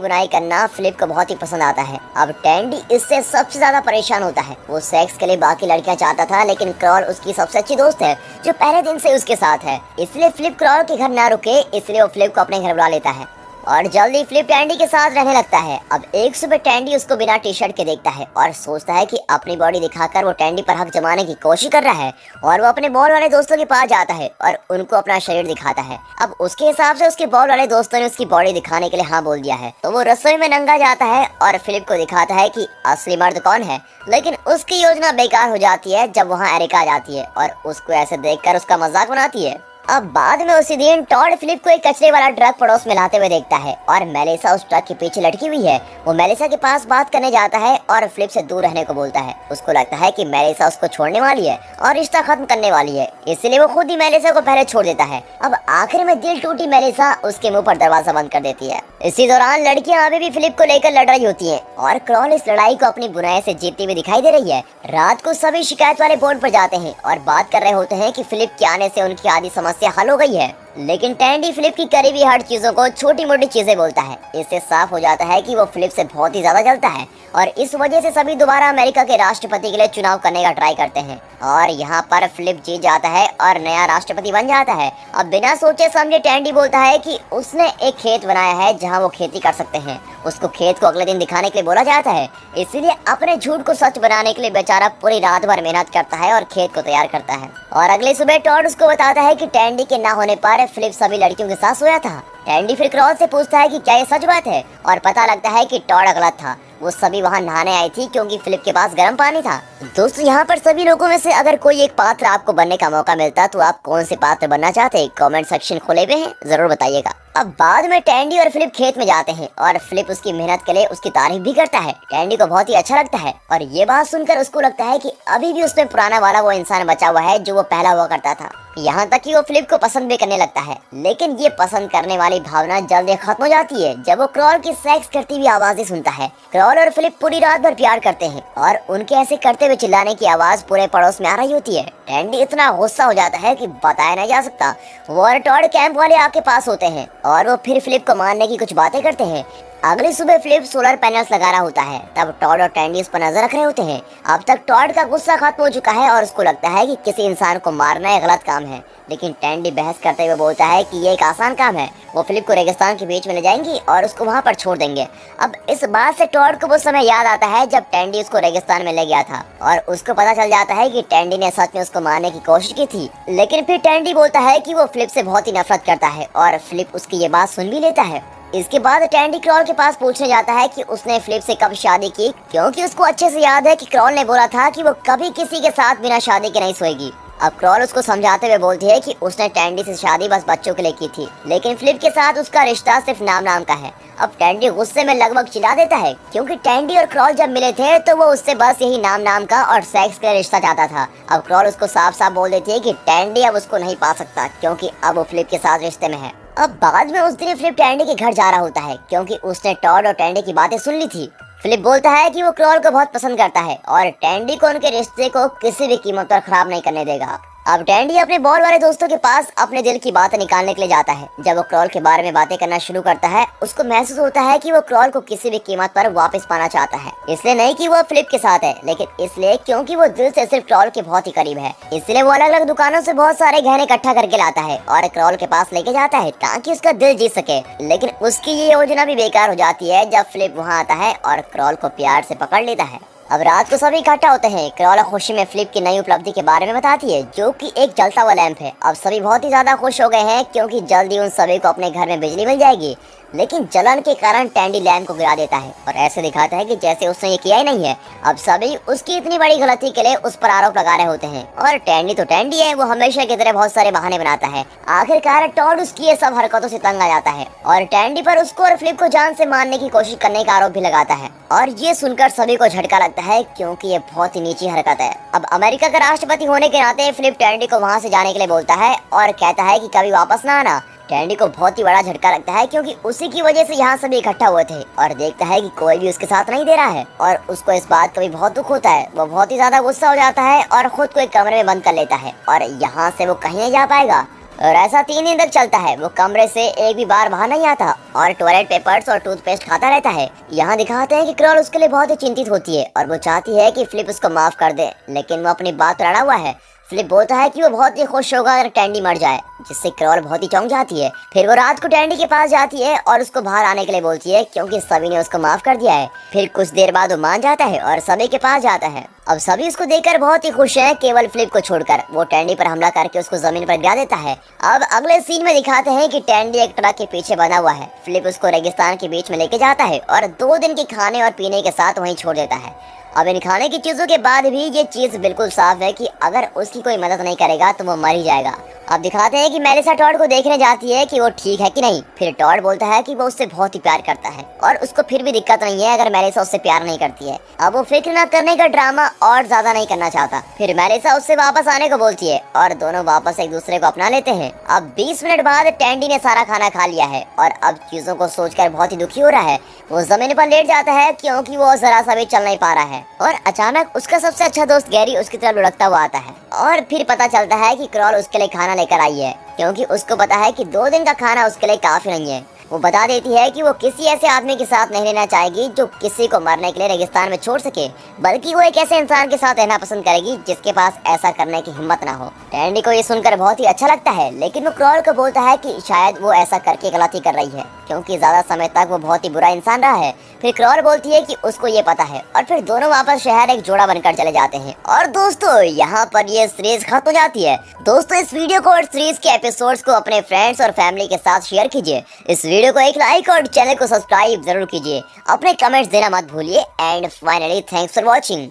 बुनाई करना फिलिप को बहुत ही पसंद आता है। अब टैंडी इससे सबसे ज्यादा परेशान होता है। वो सेक्स के लिए बाकी लड़कियां चाहता था, लेकिन क्रॉल उसकी सबसे अच्छी दोस्त है जो पहले दिन से उसके साथ है। इसलिए फिलिप क्रॉल के घर ना रुके, इसलिए वो फिलिप को अपने घर बुला लेता है और जल्दी फिलिप टैंडी के साथ रहने लगता है। अब एक सुबह टैंडी उसको बिना टी शर्ट के देखता है और सोचता है कि अपनी बॉडी दिखाकर वो टैंडी पर हक जमाने की कोशिश कर रहा है, और वो अपने बॉल वाले दोस्तों के पास जाता है और उनको अपना शरीर दिखाता है। अब उसके हिसाब से उसके बॉल वाले दोस्तों ने उसकी बॉडी दिखाने के लिए हाँ बोल दिया है, तो वो रसोई में नंगा जाता है और फिलिप को दिखाता है कि असली मर्द कौन है। लेकिन उसकी योजना बेकार हो जाती है जब वहाँ एरिका आ जाती है और उसको ऐसे देखकर उसका मजाक बनाती है। अब बाद में उसी दिन टॉड फिलिप को एक कचरे वाला ट्रक पड़ोस में लाते हुए देखता है और मेलिसा उस ट्रक के पीछे लटकी हुई है। वो मेलिसा के पास बात करने जाता है और फिलिप से दूर रहने को बोलता है। उसको लगता है कि मेलिसा उसको छोड़ने वाली है और रिश्ता खत्म करने वाली है, इसलिए वो खुद ही मेलिसा को पहले छोड़ देता है। अब आखिर में दिल टूटी मेलिसा उसके मुंह पर दरवाजा बंद कर देती है। इसी दौरान लड़कियां अभी भी फिलिप को लेकर लड़ रही होती है और क्रॉल इस लड़ाई को अपनी बुनाई से जीतती हुई दिखाई दे रही है। रात को सभी शिकायत वाले बोर्ड पर जाते हैं और बात कर रहे होते हैं कि फिलिप के आने से उनकी आधी समस्या हल हो गई है, लेकिन टैंडी फिलिप की करीबी हर चीजों को छोटी मोटी चीजें बोलता है। इससे साफ हो जाता है कि वो फिलिप से बहुत ही ज्यादा जलता है और इस वजह से सभी दोबारा अमेरिका के राष्ट्रपति के लिए चुनाव करने का ट्राई करते हैं और यहाँ पर फिलिप जीत जाता है और नया राष्ट्रपति बन जाता है। अब बिना सोचे समझे टैंडी बोलता है कि उसने एक खेत बनाया है जहाँ वो खेती कर सकते हैं। उसको खेत को अगले दिन दिखाने के लिए बोला जाता है, इसीलिए अपने झूठ को सच बनाने के लिए बेचारा पूरी रात भर मेहनत करता है और खेत को तैयार करता है। और अगली सुबह टॉड उसको बताता है कि टैंडी के ना होने पर फिलिप सभी लड़कियों के साथ सोया था। टैंडी फिर क्रॉल से पूछता है कि क्या ये सच बात है और पता लगता है कि टॉड गलत था। वो सभी वहाँ नहाने आई थी क्योंकि फिलिप के पास गर्म पानी था। दोस्तों यहाँ पर सभी लोगों में से अगर कोई एक पात्र आपको बनने का मौका मिलता तो आप कौन से पात्र बनना चाहते? कमेंट सेक्शन खुले हुए हैं, जरूर बताइएगा। अब बाद में टैंडी और फिलिप खेत में जाते हैं और फिलिप उसकी मेहनत के लिए उसकी तारीफ भी करता है। टैंडी को बहुत ही अच्छा लगता है और ये बात सुनकर उसको लगता है कि अभी भी उसमें पुराना वाला वो इंसान बचा हुआ है जो वो पहला हुआ करता था। यहाँ तक कि वो फिलिप को पसंद भी करने लगता है, लेकिन ये पसंद करने वाली भावना जल्दी खत्म हो जाती है जब वो क्रॉल की सेक्स करती हुई आवाजें सुनता है। क्रॉल और फिलिप पूरी रात भर प्यार करते हैं और उनके ऐसे करते हुए चिल्लाने की आवाज पूरे पड़ोस में आ रही होती है। टैंडी इतना गुस्सा हो जाता है कि बताया नहीं जा सकता। वो और टॉड कैंप वाले आके पास होते हैं और वो फिर फिलिप को मारने की कुछ बातें करते हैं। अगली सुबह फिलिप सोलर पैनल्स लगा रहा होता है, तब टॉड और टैंडी उस पर नजर रख रहे होते हैं। अब तक टॉड का गुस्सा खत्म हो चुका है और उसको लगता है कि किसी इंसान को मारना एक गलत काम है, लेकिन टैंडी बहस करते हुए बोलता है कि ये एक आसान काम है। वो फिलिप को रेगिस्तान के बीच में ले जाएंगी और उसको वहाँ पर छोड़ देंगे। अब इस बात से टॉड को वो समय याद आता है जब टैंडी उसको रेगिस्तान में ले गया था और उसको पता चल जाता है कि टैंडी ने सच में उसको मारने की कोशिश की थी। लेकिन फिर टैंडी बोलता है कि वो फिलिप से बहुत ही नफरत करता है और फिलिप उसकी ये बात सुन भी लेता है। इसके बाद टैंडी क्रॉल के पास पूछने जाता है कि उसने फिलिप से कब शादी की, क्योंकि उसको अच्छे से याद है कि क्रॉल ने बोला था कि वो कभी किसी के साथ बिना शादी के नहीं सोएगी। अब क्रॉल उसको समझाते हुए बोलती है कि उसने टैंडी से शादी बस बच्चों के लिए की थी, लेकिन फिलिप के साथ उसका रिश्ता सिर्फ नाम का है। अब टैंडी गुस्से में लगभग चिल्ला देता है क्योंकि टैंडी और क्रॉल जब मिले थे तो वो उससे बस यही नाम का और सेक्स का रिश्ता चाहता था। अब क्रॉल उसको साफ साफ बोल देती है कि टैंडी अब उसको नहीं पा सकता क्योंकि अब वो फिलिप के साथ रिश्ते में है। अब बाद में उस दिन फिलिप टैंडी के घर जा रहा होता है क्योंकि उसने टॉड और टैंडी की बातें सुन ली थी। फिलिप बोलता है कि वो क्रॉल को बहुत पसंद करता है और टैंडी को उनके रिश्ते को किसी भी कीमत पर खराब नहीं करने देगा। अब टैंडी अपने बॉल वाले दोस्तों के पास अपने दिल की बातें निकालने के लिए जाता है। जब वो क्रॉल के बारे में बातें करना शुरू करता है, उसको महसूस होता है कि वो क्रॉल को किसी भी कीमत पर वापस पाना चाहता है। इसलिए नहीं कि वो फिलिप के साथ है, लेकिन इसलिए क्योंकि वो दिल से सिर्फ क्रॉल के बहुत ही करीब है। इसलिए वो अलग अलग दुकानों से बहुत सारे गहने इकट्ठा करके लाता है और क्रॉल के पास लेके जाता है ताकि उसका दिल जीत सके। लेकिन उसकी ये योजना भी बेकार हो जाती है जब फिलिप वहाँ आता है और क्रॉल को प्यार से पकड़ लेता है। अब रात को सभी इकट्ठा होते हैं। क्रॉल खुशी में फिलिप की नई उपलब्धि के बारे में बताती है जो कि एक जलता हुआ लैंप है। अब सभी बहुत ही ज्यादा खुश हो गए हैं क्योंकि जल्दी उन सभी को अपने घर में बिजली मिल जाएगी। लेकिन जलन के कारण टैंडी लैंप को गिरा देता है और ऐसे दिखाता है कि जैसे उसने ये किया ही नहीं है। अब सभी उसकी इतनी बड़ी गलती के लिए उस पर आरोप लगा रहे होते हैं और टैंडी तो टैंडी है, वो हमेशा की तरह बहुत सारे बहाने बनाता है। आखिरकार टॉड उसकी ये सब हरकतों से तंग आ जाता है और टैंडी पर उसको और फिलिप को जान से मारने की कोशिश करने का आरोप भी लगाता है। और ये सुनकर सभी को झटका लगता है क्योंकि ये बहुत ही नीची हरकत है। अब अमेरिका का राष्ट्रपति होने के नाते फिलिप टैंडी को वहाँ से जाने के लिए बोलता है और कहता है कि कभी वापस ना आना। टैंडी को बहुत ही बड़ा झटका लगता है क्योंकि उसी की वजह से यहाँ सभी इकट्ठा हुए थे और देखता है कि कोई भी उसके साथ नहीं दे रहा है और उसको इस बात का भी बहुत दुख होता है। वो बहुत ही ज्यादा गुस्सा हो जाता है और खुद को एक कमरे में बंद कर लेता है और यहाँ से वो कहीं नहीं जा पाएगा। और ऐसा 3 दिन तक चलता है। वो कमरे से एक भी बार बाहर नहीं आता और टॉयलेट पेपर्स और टूथपेस्ट खाता रहता है। यहाँ दिखाते हैं कि क्रॉल उसके लिए बहुत ही चिंतित होती है और वो चाहती है कि फिलिप उसको माफ कर दे, लेकिन वो अपनी बात पर अड़ा हुआ है। फिलिप बोलता है कि वो बहुत ही खुश होगा अगर टैंडी मर जाए, जिससे क्रॉल बहुत ही चौंक जाती है। फिर वो रात को टैंडी के पास जाती है और उसको बाहर आने के लिए बोलती है क्योंकि सभी ने उसको माफ कर दिया है। फिर कुछ देर बाद वो मान जाता है और सभी के पास जाता है। अब सभी उसको देखकर बहुत ही खुश हैं, केवल फिलिप को छोड़कर। वो टैंडी पर हमला करके उसको जमीन पर गिरा देता है। अब अगले सीन में दिखाते हैं कि टैंडी एक ट्रक के पीछे बना हुआ है। फिलिप उसको रेगिस्तान के बीच में लेके जाता है और 2 दिन के खाने और पीने के साथ वहीं छोड़ देता है। अब इन खाने की चीजों के बाद भी ये चीज बिल्कुल साफ है कि अगर उसकी कोई मदद नहीं करेगा तो वो मर ही जाएगा। अब दिखाते हैं कि मेलिसा टॉड को देखने जाती है कि वो ठीक है कि नहीं। फिर टॉड बोलता है कि वो उससे बहुत ही प्यार करता है और उसको फिर भी दिक्कत नहीं है अगर मेलिसा उससे प्यार नहीं करती है। अब वो फिक्र न करने का ड्रामा और ज्यादा नहीं करना चाहता। फिर मेलिसा उससे वापस आने को बोलती है और दोनों वापस एक दूसरे को अपना लेते हैं। अब 20 मिनट बाद टैंडी ने सारा खाना खा लिया है और अब चीजों को सोचकर बहुत ही दुखी हो रहा है। वो जमीन पर लेट जाता है क्योंकि वो जरा सा भी चल नहीं पा रहा है और अचानक उसका सबसे अच्छा दोस्त गैरी उसकी तरफ लुढ़कता हुआ आता है और फिर पता चलता है कि क्रॉल उसके लिए खाना लेकर आई है क्योंकि उसको पता है कि 2 दिन का खाना उसके लिए काफी नहीं है। वो बता देती है कि वो किसी ऐसे आदमी के साथ नहीं रहना चाहेगी जो किसी को मरने के लिए रेगिस्तान में छोड़ सके, बल्कि वो एक ऐसे इंसान के साथ रहना पसंद करेगी जिसके पास ऐसा करने की हिम्मत ना हो। टैंडी को ये सुनकर बहुत ही अच्छा लगता है, लेकिन वो क्रॉल को बोलता है कि शायद वो ऐसा करके गलती कर रही है क्योंकि ज्यादा समय तक वो बहुत ही बुरा इंसान रहा है। फिर क्रॉल बोलती है कि उसको ये पता है और फिर दोनों वापस शहर एक जोड़ा बनकर चले जाते हैं। और दोस्तों यहाँ पर ये सीरीज खत्म हो जाती है। दोस्तों इस वीडियो को और सीरीज के एपिसोड्स को अपने फ्रेंड्स और फैमिली के साथ शेयर कीजिए। इस वीडियो को एक लाइक और चैनल को सब्सक्राइब जरूर कीजिए। अपने कमेंट्स देना मत भूलिए। And finally thanks for watching.